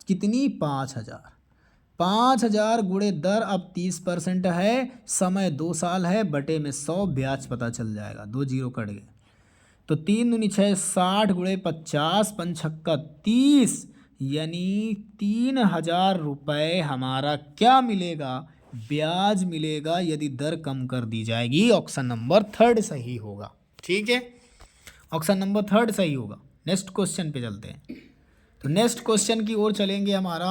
कितनी? 5,000। 5,000 गुणे दर अब 30% है, समय 2 साल है, बटे में 100, ब्याज पता चल जाएगा। 2 जीरो कट गए तो 3 दूनी 6, 60 गुणे 50, 5 30, यानी 3,000 रुपये हमारा क्या मिलेगा? ब्याज मिलेगा, यदि दर कम कर दी जाएगी। ऑप्शन नंबर 3 सही होगा, ठीक है। ऑप्शन नंबर 3 सही होगा। नेक्स्ट क्वेश्चन पे चलते हैं। तो नेक्स्ट क्वेश्चन की ओर चलेंगे। हमारा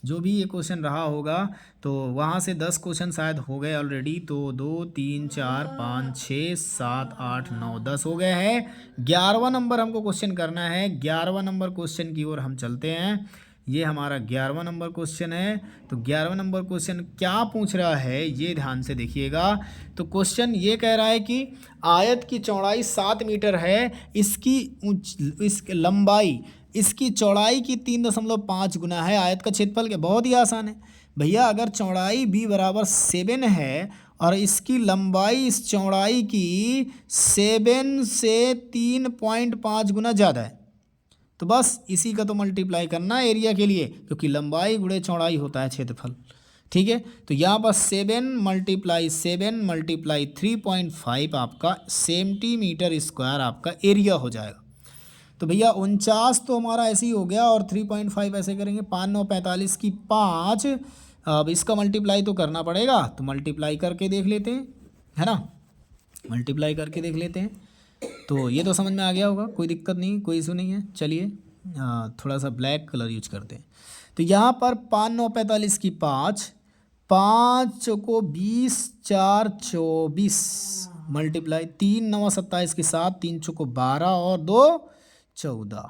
जो भी ये क्वेश्चन रहा होगा तो वहाँ से 10 क्वेश्चन शायद हो गए ऑलरेडी। तो 2, 3, 4, 5, 6, 7, 8, 9, 10 हो गए हैं। 11वां नंबर हमको क्वेश्चन करना है। 11वां नंबर क्वेश्चन की ओर हम चलते हैं। ये हमारा 11वां नंबर क्वेश्चन है। तो 11वां नंबर क्वेश्चन क्या पूछ रहा है ये ध्यान से देखिएगा। तो क्वेश्चन ये कह रहा है कि आयत की चौड़ाई 7 मीटर है, इसकी लंबाई इसकी चौड़ाई की 3.5 गुना है। आयत का क्षेत्रफल क्या? बहुत ही आसान है भैया। अगर चौड़ाई b बराबर 7 है और इसकी लंबाई इस चौड़ाई की 7 से 3.5 गुना ज़्यादा है, तो बस इसी का तो मल्टीप्लाई करना है एरिया के लिए, क्योंकि लंबाई गुणे चौड़ाई होता है क्षेत्रफल, ठीक है। तो यहाँ पर 7 × 7 × 3.5 आपका सेंटीमीटर स्क्वायर आपका एरिया हो जाएगा। तो भैया 49 तो हमारा ऐसे ही हो गया और 3.5 ऐसे करेंगे। 5 9 45 की 5। अब इसका मल्टीप्लाई तो करना पड़ेगा, तो मल्टीप्लाई करके देख लेते हैं, है ना। मल्टीप्लाई करके देख लेते हैं। तो ये तो समझ में आ गया होगा, कोई दिक्कत नहीं, कोई इशू नहीं है। चलिए थोड़ा सा ब्लैक कलर यूज करते हैं। तो यहाँ पर 5 9 45 की 5, 5 को 20, 4 24 मल्टीप्लाई 3 9 27 की 7, 3 चौको 12 और 2 14,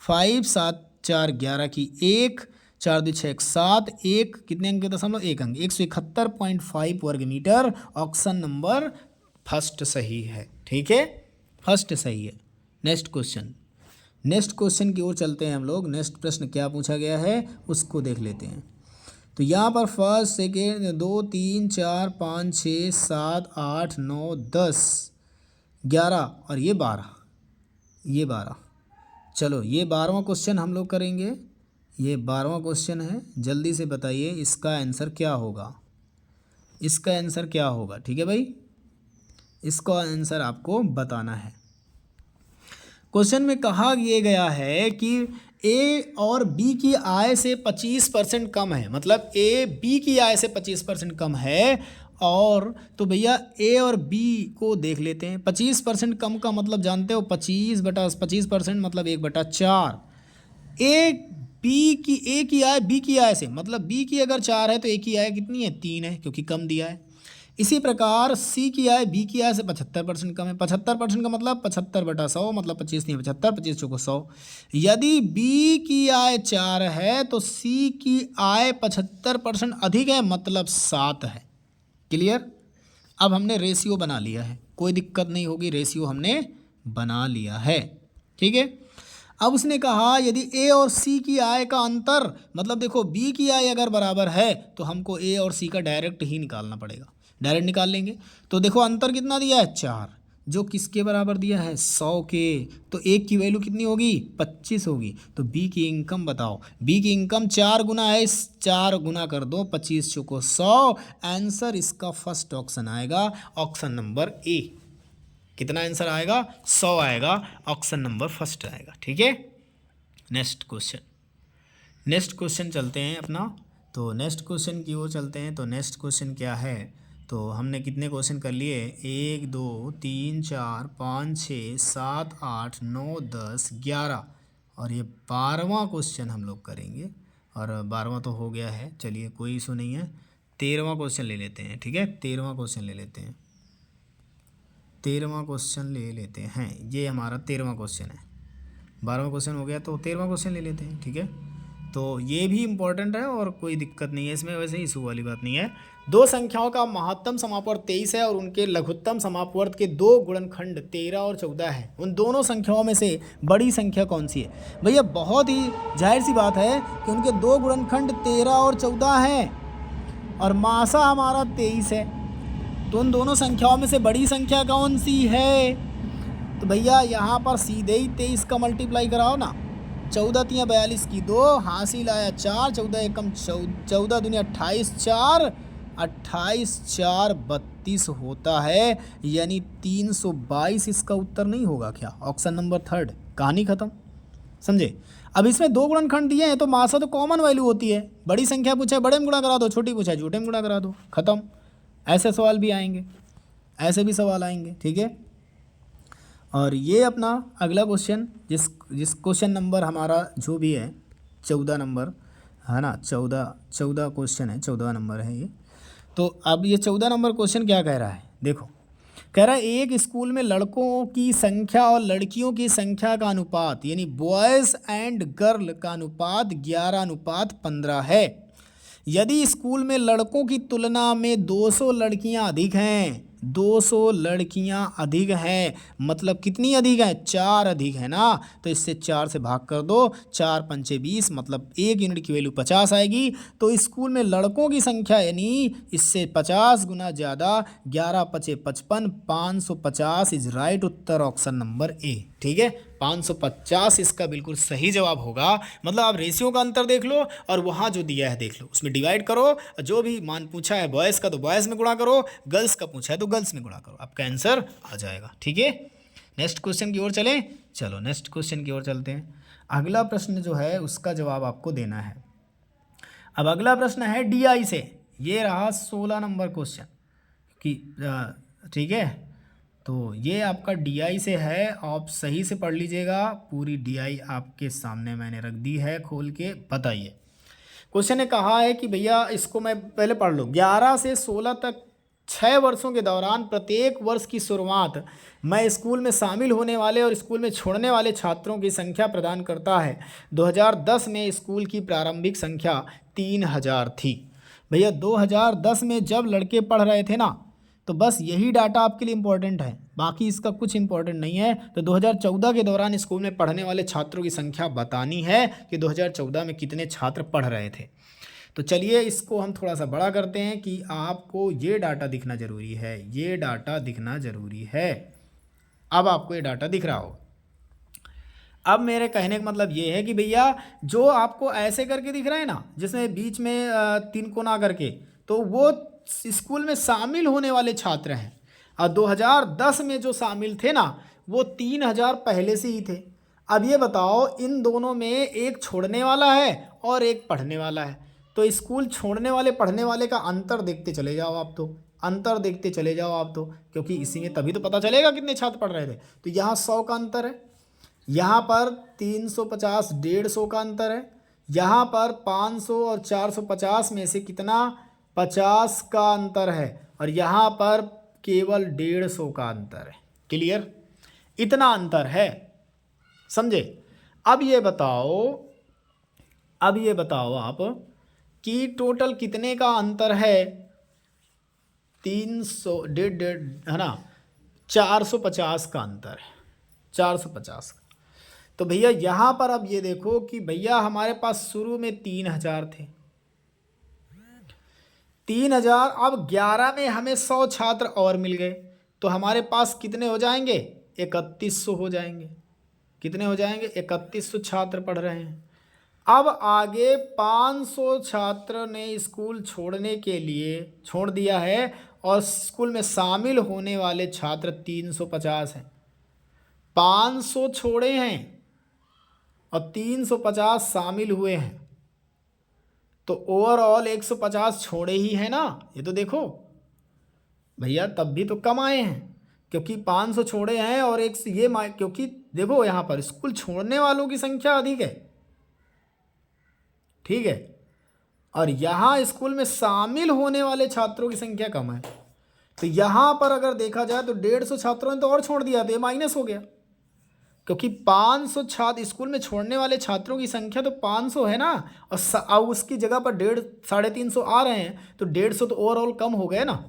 5 7 4 11 की 1, 4 2 6 7, 1 कितने अंक के दशमलव 1 अंक, 171.5 वर्ग मीटर। ऑप्शन नंबर फर्स्ट सही है। ठीक है, फर्स्ट सही है। नेक्स्ट क्वेश्चन, नेक्स्ट क्वेश्चन की ओर चलते हैं हम लोग। नेक्स्ट प्रश्न क्या पूछा गया है उसको देख लेते हैं। तो यहाँ पर फर्स्ट सेकेंड 2 3 4 5 6 7 8 9 10 11 और ये 12। चलो ये 12वां क्वेश्चन हम लोग करेंगे। ये 12वां क्वेश्चन है, जल्दी से बताइए इसका आंसर क्या होगा, इसका आंसर क्या होगा। ठीक है भाई, इसका आंसर आपको बताना है। क्वेश्चन में कहा यह गया है कि ए और बी की आय से 25% कम है, मतलब ए बी की आय से 25% कम है। और तो भैया ए और बी को देख लेते हैं। 25% कम का मतलब जानते हो, 25% मतलब 1/4। ए की आय बी की आय से, मतलब बी की अगर 4 है तो ए की आय कितनी है, 3 है, क्योंकि कम दिया है। इसी प्रकार सी की आय बी की आय से 75% कम है। 75% का मतलब 75/100, मतलब 25 नहीं 75, 25 चौको 100। यदि बी की आय 4 है तो सी की आय 75% अधिक है, मतलब 7 है। क्लियर। अब हमने रेशियो बना लिया है, कोई दिक्कत नहीं होगी, रेशियो हमने बना लिया है। ठीक है। अब उसने कहा यदि ए और सी की आय का अंतर, मतलब देखो बी की आय अगर बराबर है तो हमको ए और सी का डायरेक्ट ही निकालना पड़ेगा, डायरेक्ट निकाल लेंगे। तो देखो अंतर कितना दिया है, 4, जो किसके बराबर दिया है, 100 के। तो एक की वैल्यू कितनी होगी, 25 होगी। तो बी की इनकम बताओ, बी की इनकम 4 गुना है, इस 4 गुना कर दो, 25 चौको 100। आंसर इसका फर्स्ट ऑप्शन आएगा, ऑप्शन नंबर ए। कितना आंसर आएगा, 100 आएगा, ऑप्शन नंबर फर्स्ट आएगा। ठीक है। नेक्स्ट क्वेश्चन, नेक्स्ट क्वेश्चन चलते हैं अपना। तो नेक्स्ट क्वेश्चन की ओर चलते हैं। तो नेक्स्ट क्वेश्चन क्या है, तो हमने कितने क्वेश्चन कर लिए, 1 2 3 4 5 6 7 8 9 10 11 और ये 12वां क्वेश्चन हम लोग करेंगे। और 12वां तो हो गया है, चलिए कोई इशू नहीं है। 13वां क्वेश्चन ले लेते हैं। ठीक है, 13वां क्वेश्चन ले लेते हैं, 13वां क्वेश्चन ले लेते हैं। ये हमारा 13वां क्वेश्चन है, 12वां क्वेश्चन हो गया तो 13वां क्वेश्चन ले लेते हैं। ठीक है, तो ये भी इम्पोर्टेंट है और कोई दिक्कत नहीं है इसमें, वैसे इशू वाली बात नहीं है। दो संख्याओं का महत्तम समापवर्त 23 है और उनके लघुत्तम समापवर्त के दो गुणनखंड 13 और 14 है। उन दोनों संख्याओं में से बड़ी संख्या कौन सी है। भैया बहुत ही जाहिर सी बात है कि उनके दो गुणनखंड 13 और 14 हैं और मासा हमारा 23 है। तो उन दोनों संख्याओं में से बड़ी संख्या कौन सी है। तो भैया यहाँ पर सीधे ही 23 का मल्टीप्लाई कराओ ना, 14 तियाँ 42 की 2, हासिल आया 4, 14 एकम 14 दूनी 28, 4 28 4 32 होता है, यानी 322 इसका उत्तर नहीं होगा क्या, ऑप्शन नंबर थर्ड। कहानी खत्म, समझे। अब इसमें दो गुणनखंड दिए हैं तो मासा तो कॉमन वैल्यू होती है। बड़ी संख्या पूछा है बड़े में गुणा करा दो, छोटी पूछा है छोटे में गुणा करा दो, खत्म। ऐसे सवाल भी आएंगे, ऐसे भी सवाल आएंगे। ठीक है। और ये अपना अगला क्वेश्चन, जिस क्वेश्चन नंबर हमारा जो भी है 14 नंबर है ना, 14 क्वेश्चन है, 14 नंबर है ये। तो अब ये 14 नंबर क्वेश्चन क्या कह रहा है, देखो कह रहा है एक स्कूल में लड़कों की संख्या और लड़कियों की संख्या का अनुपात, यानी बॉयज़ एंड गर्ल का अनुपात 11:15 है। यदि स्कूल में लड़कों की तुलना में 200 लड़कियां अधिक हैं, 200 लड़कियां अधिक हैं, मतलब कितनी अधिक हैं, 4 अधिक है ना। तो इससे 4 से भाग कर दो, 4 पंचे 20, मतलब 1 यूनिट की वैल्यू 50 आएगी। तो स्कूल में लड़कों की संख्या यानी इससे 50 गुना ज़्यादा, 11 पचे 55, 550 is right Uttar, option number A. ठीक है, 550 इसका बिल्कुल सही जवाब होगा। मतलब आप रेशियो का अंतर देख लो और वहाँ जो दिया है देख लो, उसमें डिवाइड करो, जो भी मान पूछा है बॉयज़ का तो बॉयज़ में गुणा करो, गर्ल्स का पूछा है तो गर्ल्स में गुणा करो, आपका आंसर आ जाएगा। ठीक है, नेक्स्ट क्वेश्चन की ओर चलें। चलो नेक्स्ट क्वेश्चन की ओर चलते हैं। अगला प्रश्न जो है उसका जवाब आपको देना है। अब अगला प्रश्न है DI से, ये रहा 16 नंबर क्वेश्चन कि ठीक है। तो ये आपका DI से है, आप सही से पढ़ लीजिएगा, पूरी DI आपके सामने मैंने रख दी है खोल के। बताइए क्वेश्चन ने कहा है कि भैया इसको मैं पहले पढ़ लो, 11 से 16 तक 6 वर्षों के दौरान प्रत्येक वर्ष की शुरुआत में स्कूल में शामिल होने वाले और स्कूल में छोड़ने वाले छात्रों की संख्या प्रदान करता है। 2010 में स्कूल की प्रारंभिक संख्या 3000 थी। भैया 2010 में जब लड़के पढ़ रहे थे ना, तो बस यही डाटा आपके लिए इम्पोर्टेंट है, बाकी इसका कुछ इम्पोर्टेंट नहीं है। तो 2014 के दौरान स्कूल में पढ़ने वाले छात्रों की संख्या बतानी है कि 2014 में कितने छात्र पढ़ रहे थे। तो चलिए इसको हम थोड़ा सा बड़ा करते हैं कि आपको ये डाटा दिखना ज़रूरी है, ये डाटा दिखना ज़रूरी है। अब आपको ये डाटा दिख रहा हो। अब मेरे कहने का मतलब ये है कि भैया जो आपको ऐसे करके दिख रहा है ना, जिसमें बीच में 3 कोना करके, तो वो स्कूल में शामिल होने वाले छात्र हैं। और 2010 में जो शामिल थे ना, वो 3000 पहले से ही थे। अब ये बताओ, इन दोनों में एक छोड़ने वाला है और एक पढ़ने वाला है, तो स्कूल छोड़ने वाले पढ़ने वाले का अंतर देखते चले जाओ आप, तो अंतर देखते चले जाओ आप, तो क्योंकि इसी में तभी तो पता चलेगा कितने छात्र पढ़ रहे थे। तो यहाँ 100 का अंतर है, यहाँ पर 350 150 का अंतर है, यहाँ पर 500 और 450 में से कितना 50 का अंतर है, और यहाँ पर केवल 150 का अंतर है। क्लियर? इतना अंतर है, समझे? अब ये बताओ आप कि टोटल कितने का अंतर है। 300 150 है ना, 450 का अंतर है, 450 का। तो भैया यहाँ पर अब ये देखो कि भैया हमारे पास शुरू में 3000 थे, 3000, अब 11 में हमें 100 छात्र और मिल गए, तो हमारे पास कितने हो जाएंगे, 3100 हो जाएंगे। कितने हो जाएंगे, 3100 छात्र पढ़ रहे हैं। अब आगे 500 छात्र ने स्कूल छोड़ने के लिए छोड़ दिया है, और स्कूल में शामिल होने वाले छात्र 350 हैं। 500 छोड़े हैं और 350 शामिल हुए हैं, तो ओवरऑल 150 छोड़े ही हैं ना। ये तो देखो भैया, तब भी तो कम आए हैं, क्योंकि 500 छोड़े हैं और क्योंकि देखो यहाँ पर स्कूल छोड़ने वालों की संख्या अधिक है, ठीक है, और यहाँ स्कूल में शामिल होने वाले छात्रों की संख्या कम है। तो यहाँ पर अगर देखा जाए तो 150 छात्रों ने तो और छोड़ दिया, तो ये माइनस हो गया, क्योंकि 500 छात्र स्कूल में छोड़ने वाले छात्रों की संख्या तो 500 है ना, और उसकी जगह पर 350 आ रहे हैं, तो 150 तो ओवरऑल कम हो गए ना।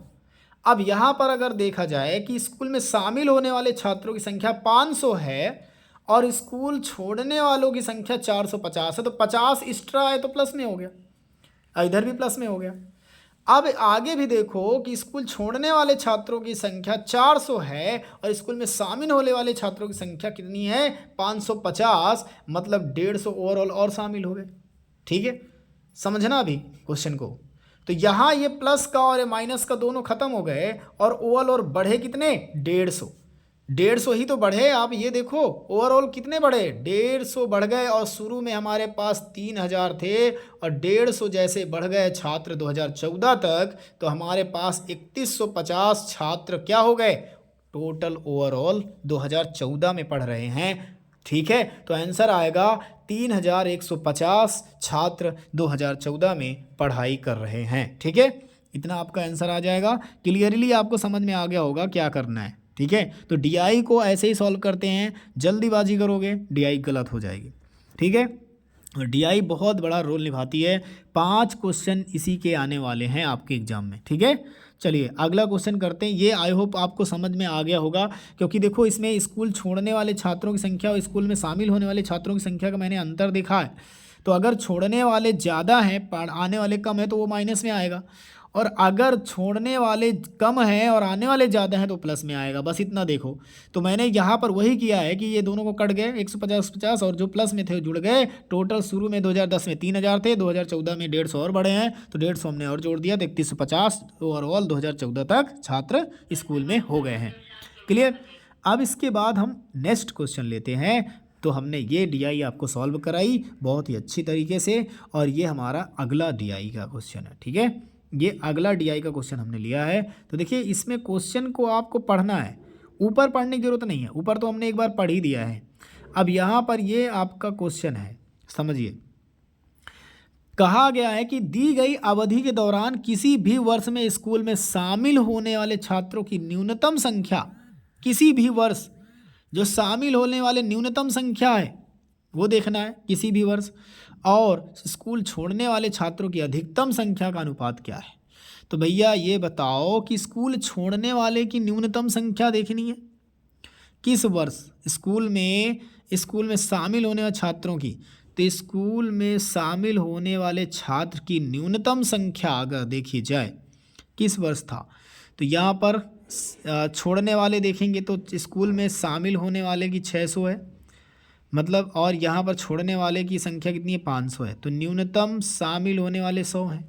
अब यहाँ पर अगर देखा जाए कि स्कूल में शामिल होने वाले छात्रों की संख्या 500 है और स्कूल छोड़ने वालों की संख्या 450 है, तो 50 एक्स्ट्रा है, तो प्लस में हो गया, इधर भी प्लस में हो गया। अब आगे भी देखो कि स्कूल छोड़ने वाले छात्रों की संख्या 400 है और स्कूल में शामिल होने वाले छात्रों की संख्या कितनी है, 550, मतलब 150 ओवरऑल और शामिल हो गए। ठीक है, समझना अभी क्वेश्चन को। तो यहाँ ये प्लस का और ये माइनस का दोनों खत्म हो गए, और ओवरऑल और बढ़े कितने, 150 ही तो बढ़े। आप ये देखो ओवरऑल कितने बढ़े, 150 बढ़ गए, और शुरू में हमारे पास 3000 थे, और 150 जैसे बढ़ गए छात्र 2014 तक, तो हमारे पास 3150 छात्र क्या हो गए, टोटल ओवरऑल 2014 में पढ़ रहे हैं। ठीक है, तो आंसर आएगा 3150 छात्र 2014 में पढ़ाई कर रहे हैं। ठीक है, इतना आपका आंसर आ जाएगा। क्लियरली आपको समझ में आ गया होगा क्या करना है। ठीक है, तो डीआई को ऐसे ही सॉल्व करते हैं, जल्दीबाजी करोगे डीआई गलत हो जाएगी। ठीक है, और डीआई बहुत बड़ा रोल निभाती है। 5 क्वेश्चन इसी के आने वाले हैं आपके एग्जाम में। ठीक है, चलिए अगला क्वेश्चन करते हैं। ये आई होप आपको समझ में आ गया होगा, क्योंकि देखो इसमें स्कूल छोड़ने वाले छात्रों की संख्या और स्कूल में शामिल होने वाले छात्रों की संख्या का मैंने अंतर देखा है। तो अगर छोड़ने वाले ज़्यादा हैं, आने वाले कम है, तो वो माइनस में आएगा, और अगर छोड़ने वाले कम हैं और आने वाले ज़्यादा हैं तो प्लस में आएगा। बस इतना देखो। तो मैंने यहाँ पर वही किया है कि ये दोनों को कट गए, 150 और जो प्लस में थे जुड़ गए। टोटल शुरू में 2010 में 3000 थे, 2014 में 150 और बढ़े हैं, तो 150 हमने और जोड़ दिया, तो 3150 ओवरऑल 2014 तक छात्र स्कूल में हो गए हैं। क्लियर? अब इसके बाद हम नेक्स्ट क्वेश्चन लेते हैं। तो हमने ये डीआई आपको सॉल्व कराई बहुत ही अच्छी तरीके से, और ये हमारा अगला डीआई का क्वेश्चन है। ठीक है, ये अगला डीआई का क्वेश्चन हमने लिया है। तो देखिए इसमें क्वेश्चन को आपको पढ़ना है, ऊपर पढ़ने की जरूरत नहीं है, ऊपर तो हमने एक बार पढ़ ही दिया है। अब यहाँ पर ये आपका क्वेश्चन है, समझिए। कहा गया है कि दी गई अवधि के दौरान किसी भी वर्ष में स्कूल में शामिल होने वाले छात्रों की न्यूनतम संख्या, किसी भी वर्ष जो शामिल होने वाले न्यूनतम संख्या है वो देखना है किसी भी वर्ष, और स्कूल छोड़ने वाले छात्रों की अधिकतम संख्या का अनुपात क्या है। तो भैया ये बताओ कि स्कूल छोड़ने वाले की न्यूनतम संख्या देखनी है किस वर्ष, स्कूल में शामिल होने वाले छात्रों की। तो स्कूल में शामिल होने वाले छात्र की न्यूनतम संख्या अगर देखी जाए किस वर्ष था, तो यहाँ पर छोड़ने वाले देखेंगे तो स्कूल में शामिल होने वाले की 600 है मतलब, और यहाँ पर छोड़ने वाले की संख्या कितनी है 500 है। तो न्यूनतम शामिल होने वाले 100 हैं।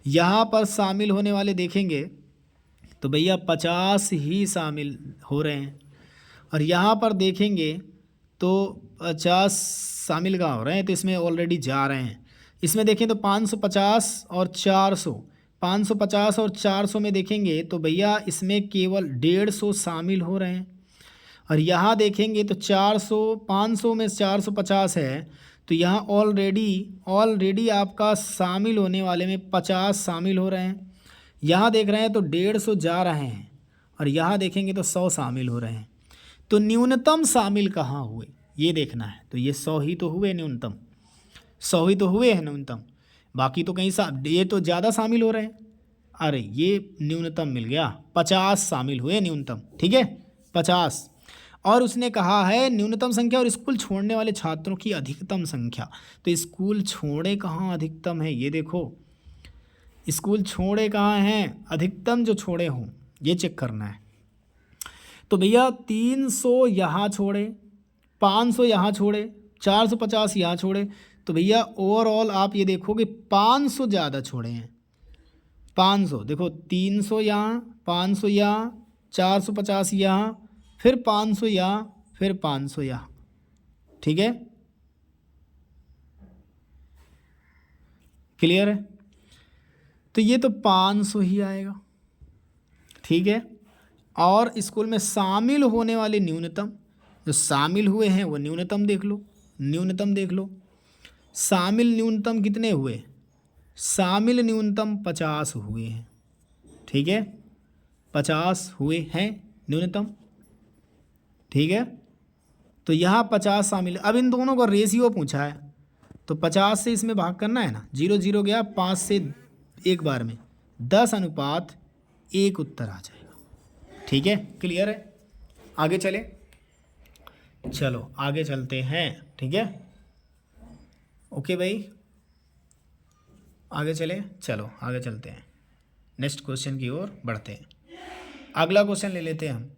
यहाँ पर शामिल होने वाले देखेंगे तो भैया 50 ही शामिल हो रहे हैं, और यहाँ पर देखेंगे तो 50 शामिल कहाँ हो रहे हैं, तो इसमें ऑलरेडी जा रहे हैं। इसमें देखें तो 550 और 400, 550 और 400 में देखेंगे तो भैया इसमें केवल 150 शामिल हो रहे हैं। और यहाँ देखेंगे तो 400, 500 में 450 है, तो यहाँ ऑलरेडी आपका शामिल होने वाले में 50 शामिल हो रहे हैं। यहाँ देख रहे हैं तो 150 जा रहे हैं, और यहाँ देखेंगे तो 100 शामिल हो रहे हैं। तो न्यूनतम शामिल कहाँ हुए ये देखना है। तो ये 100 ही तो हुए न्यूनतम, 100 ही तो हुए हैं न्यूनतम, बाकी तो कहीं ये तो ज़्यादा शामिल हो रहे हैं। अरे ये न्यूनतम मिल गया, 50 शामिल हुए न्यूनतम, ठीक है 50। और उसने कहा है न्यूनतम संख्या और स्कूल छोड़ने वाले छात्रों की अधिकतम संख्या। तो स्कूल छोड़े कहाँ अधिकतम है ये देखो, स्कूल छोड़े कहाँ हैं अधिकतम, जो छोड़े हों ये चेक करना है। तो भैया 300 यहाँ छोड़े, 500 यहाँ छोड़े, 450 यहाँ छोड़े, तो भैया ओवरऑल आप ये देखो कि 500 ज़्यादा छोड़े हैं। 500 देखो, 300 यहाँ, 500 यहाँ, 450 यहाँ, फिर 500 यहाँ, फिर 500 यहाँ, ठीक है क्लियर है। तो ये तो 500 ही आएगा, ठीक है। और स्कूल में शामिल होने वाले न्यूनतम, जो शामिल हुए हैं वो न्यूनतम देख लो, न्यूनतम देख लो। शामिल न्यूनतम कितने हुए, शामिल न्यूनतम 50 हुए हैं, ठीक है 50 हुए हैं न्यूनतम, ठीक है। तो यहाँ 50 शामिल, अब इन दोनों का रेशियो पूछा है तो 50 से इसमें भाग करना है ना, 0 0 गया, 5 से एक बार में 10:1 उत्तर आ जाएगा, ठीक है क्लियर है। आगे चले, चलो आगे चलते हैं, ठीक है ओके भाई आगे चले, चलो आगे चलते हैं, नेक्स्ट क्वेश्चन की ओर बढ़ते हैं। अगला क्वेश्चन ले लेते हैं हम।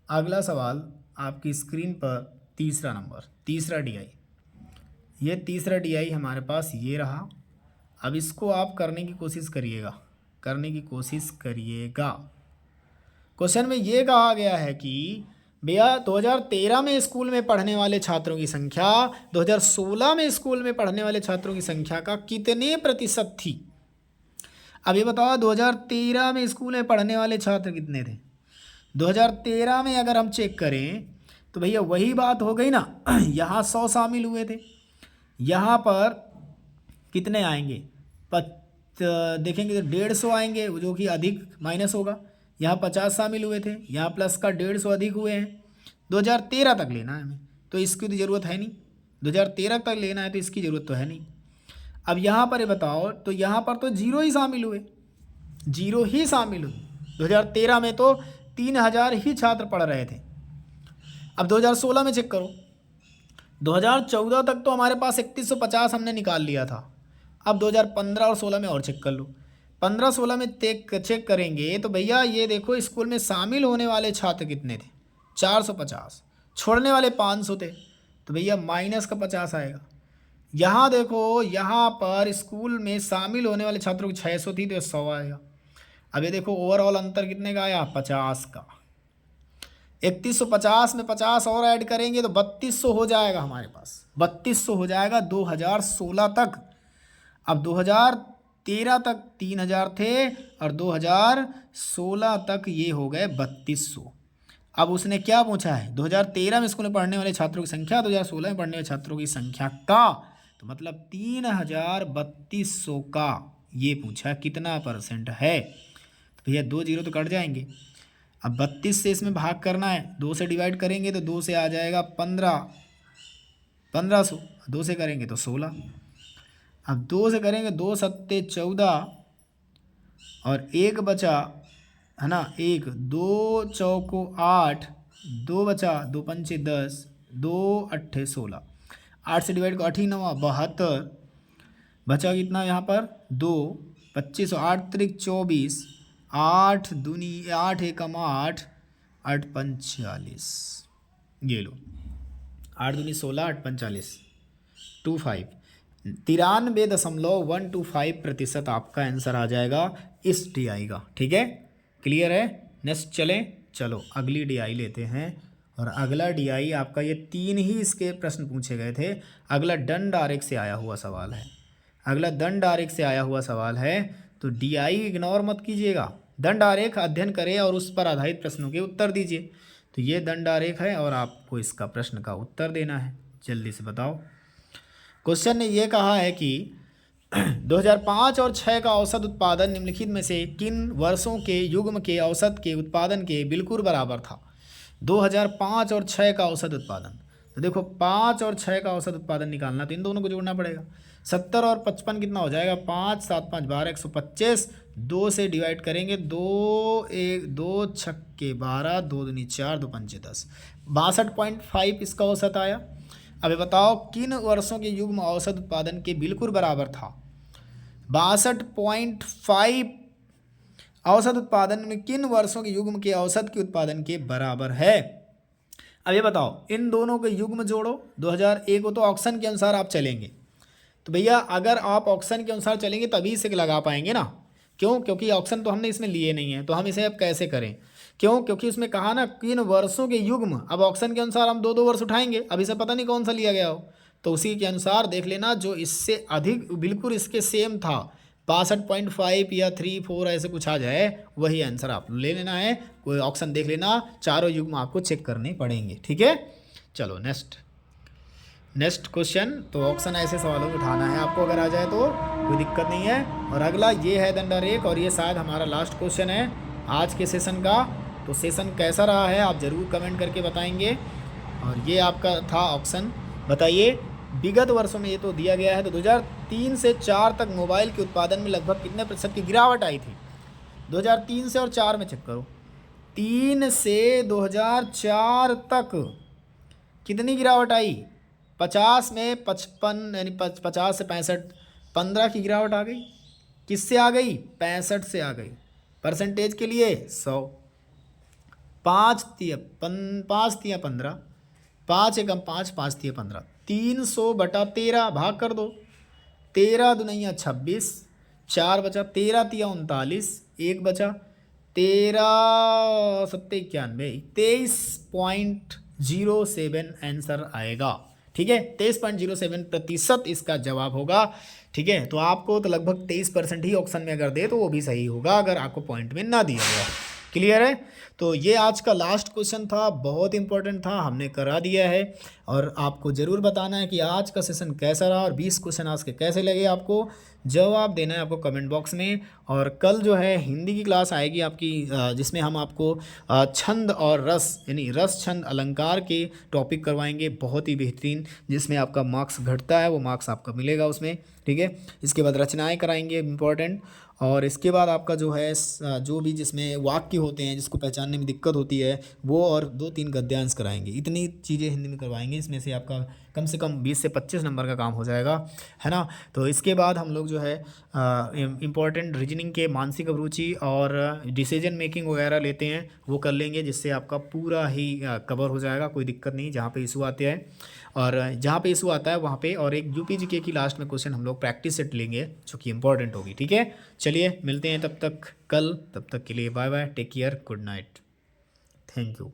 अगला सवाल आपकी स्क्रीन पर तीसरा नंबर, तीसरा DI, ये तीसरा DI हमारे पास ये रहा। अब इसको आप करने की कोशिश करिएगा, करने की कोशिश करिएगा। क्वेश्चन में ये कहा गया है कि भैया 2013 में स्कूल में पढ़ने वाले छात्रों की संख्या 2016 में स्कूल में पढ़ने वाले छात्रों की संख्या का कितने प्रतिशत थी। अब ये बताओ 2013 में स्कूल में पढ़ने वाले छात्र कितने थे। 2013 में अगर हम चेक करें तो भैया वही बात हो गई ना, यहाँ 100 शामिल हुए थे, यहाँ पर कितने आएंगे देखेंगे तो 150 आएंगे, जो कि अधिक माइनस होगा। यहाँ 50 शामिल हुए थे, यहाँ प्लस का 150 अधिक हुए हैं। 2013 तक लेना है हमें, तो इसकी तो ज़रूरत है नहीं, 2013 तक लेना है तो इसकी ज़रूरत तो है नहीं। अब यहाँ पर ये बताओ, तो यहाँ पर तो 0 ही शामिल हुए, 0 ही शामिल हुए। 2013 में तो 3000 ही छात्र पढ़ रहे थे। अब 2016 में चेक करो, 2014 तक तो हमारे पास 3150 हमने निकाल लिया था। अब 2015 और 16 में और चेक कर लो, 15-16 में चेक करेंगे तो भैया ये देखो स्कूल में शामिल होने वाले छात्र कितने थे, 450, छोड़ने वाले 500 थे, तो भैया माइनस का 50 आएगा। यहाँ देखो, यहाँ पर स्कूल में शामिल होने वाले छात्रों की 600 थी तो 100 आएगा। अब ये देखो ओवरऑल अंतर कितने का आया, 50 का। 3150 में 50 और ऐड करेंगे तो 3200 हो जाएगा हमारे पास, 3200 हो जाएगा 2016 तक। अब 2013 तक 3000 थे और 2016 तक ये हो गए 3200। अब उसने क्या पूछा है, 2013 में स्कूल में पढ़ने वाले छात्रों की संख्या, 2016 में पढ़ने वाले छात्रों की संख्या का, तो तो मतलब 3200 का ये पूछा कितना परसेंट है। तो भैया 2 जीरो तो कट जाएंगे। अब 32 से इसमें भाग करना है, 2 से डिवाइड करेंगे तो 2 से आ जाएगा 1500, 2 से करेंगे तो 16। अब 2 से करेंगे 2 सत्ते 14 और एक बचा, है ना, एक, 2 चौको 8, 2 बचा, 2 पंचे 10, 2 अट्ठे 16, 8 से डिवाइड को 8 ही 9 72, बचा कितना यहाँ पर 2, 25 और 8 त्रिक 24, 8 दूनी 8 एकम 8, 8 45, ये लो 8 दूनी 16, 8 45, 25, 93.125% आपका आंसर आ जाएगा इस DI का। ठीक है, क्लियर है। नेक्स्ट चलें, चलो अगली DI लेते हैं। और अगला DI आपका, ये 3 ही इसके प्रश्न पूछे गए थे। अगला दंड आरेख से आया हुआ सवाल है। अगला दंड आरेख से आया हुआ सवाल है, तो DI इग्नोर मत कीजिएगा। दंड आरेख अध्ययन करें और उस पर आधारित प्रश्नों के उत्तर दीजिए। तो ये दंड आरेख है और आपको इसका प्रश्न का उत्तर देना है। जल्दी से बताओ। क्वेश्चन ने ये कहा है कि 2005 और 6 का औसत उत्पादन निम्नलिखित में से किन वर्षों के युग्म के औसत के उत्पादन के बिल्कुल बराबर था। 2005 और 6 का औसत उत्पादन, तो देखो 5 और 6 का औसत उत्पादन निकालना, तो इन दोनों को जोड़ना पड़ेगा। 70 और 55 कितना हो जाएगा, 5 7 5 12 125, 2 से डिवाइड करेंगे, 2 1 2 छक्के 12, 2 दूनी 4, 2 पंचे 10, 62.5 इसका औसत आया। अब बताओ किन वर्षों के युग्म औसत उत्पादन के बिल्कुल बराबर था। 62.5 औसत उत्पादन में किन वर्षों के युग्म के औसत के उत्पादन के बराबर है। अब ये बताओ, इन दोनों के युग्म जोड़ो। 2001 को तो ऑक्शन के अनुसार आप चलेंगे, तो भैया अगर आप ऑक्शन के अनुसार चलेंगे तभी इसे लगा पाएंगे ना। क्यों? क्योंकि ऑक्शन तो हमने इसमें लिए नहीं है, तो हम इसे अब कैसे करें। क्यों? क्योंकि उसमें कहा ना किन वर्षों के युग्म। अब ऑक्शन के अनुसार हम 2 वर्ष उठाएंगे, अब इसे पता नहीं कौन सा लिया गया हो, तो उसी के अनुसार देख लेना जो इससे अधिक बिल्कुल इसके सेम था, 62.5 या 3 4 ऐसे कुछ आ जाए, वही आंसर आप ले लेना है। कोई ऑप्शन देख लेना, चारों युग्म आपको चेक करने पड़ेंगे। ठीक है, चलो नेक्स्ट क्वेश्चन। तो ऑप्शन ऐसे सवालों में उठाना है आपको, अगर आ जाए तो कोई दिक्कत नहीं है। और अगला ये है दंड आरेख, और ये शायद हमारा लास्ट क्वेश्चन है आज के सेशन का। तो सेशन कैसा रहा है आप ज़रूर कमेंट करके बताएंगे। और ये आपका था ऑप्शन। बताइए विगत वर्षों में, ये तो दिया गया है, तो 2003 से 4 तक मोबाइल के उत्पादन में लगभग कितने प्रतिशत की गिरावट आई थी। 2003 से और 4 में चेक करो। 3 से 2004 तक कितनी गिरावट आई। 50 में 55, यानी 50 से 65, 15 की गिरावट आ गई। किससे आ गई? 65 से आ गई। परसेंटेज के लिए 100, 5 तिया 15, 5 एकम 5, 5 तिया 15, 300/13 भाग कर दो। 13 दुनिया 26, 4 बचा, 13 तिया 39, 1 बचा, 13 सत्ते 91, 23.07 आंसर आएगा। ठीक है, 23.07% इसका जवाब होगा। ठीक है, तो आपको तो लगभग 23% ही ऑप्शन में अगर दे तो वो भी सही होगा, अगर आपको पॉइंट में ना दिया गया। क्लियर है। तो ये आज का लास्ट क्वेश्चन था, बहुत इंपॉर्टेंट था, हमने करा दिया है। और आपको ज़रूर बताना है कि आज का सेशन कैसा रहा और 20 क्वेश्चन आज के कैसे लगे आपको। जवाब देना है आपको कमेंट बॉक्स में। और कल जो है हिंदी की क्लास आएगी आपकी, जिसमें हम आपको छंद और रस, यानी रस छंद अलंकार के टॉपिक करवाएंगे, बहुत ही बेहतरीन, जिसमें आपका मार्क्स घटता है वो मार्क्स आपका मिलेगा उसमें। ठीक है, इसके बाद रचनाएं कराएंगे इंपॉर्टेंट। और इसके बाद आपका जो है जो भी जिसमें वाक्य होते हैं जिसको पहचानने में दिक्कत होती है वो, और 2-3 गद्यांश कराएंगे। इतनी चीज़ें हिंदी में करवाएंगे, इसमें से आपका कम से कम 20 से 25 नंबर का काम हो जाएगा, है ना। तो इसके बाद हम लोग जो है इम्पॉर्टेंट रीजनिंग के मानसिक अभिरुचि और डिसीजन मेकिंग वगैरह लेते हैं, वो कर लेंगे, जिससे आपका पूरा ही कवर हो जाएगा, कोई दिक्कत नहीं। जहाँ पे इशू आते हैं और जहाँ पे इशू आता है वहाँ पे, और एक UPGK की लास्ट में क्वेश्चन हम लोग प्रैक्टिस सेट लेंगे जो कि इंपॉर्टेंट होगी। ठीक है, चलिए मिलते हैं तब तक कल, तब तक के लिए bye bye, take care, good night, thank you.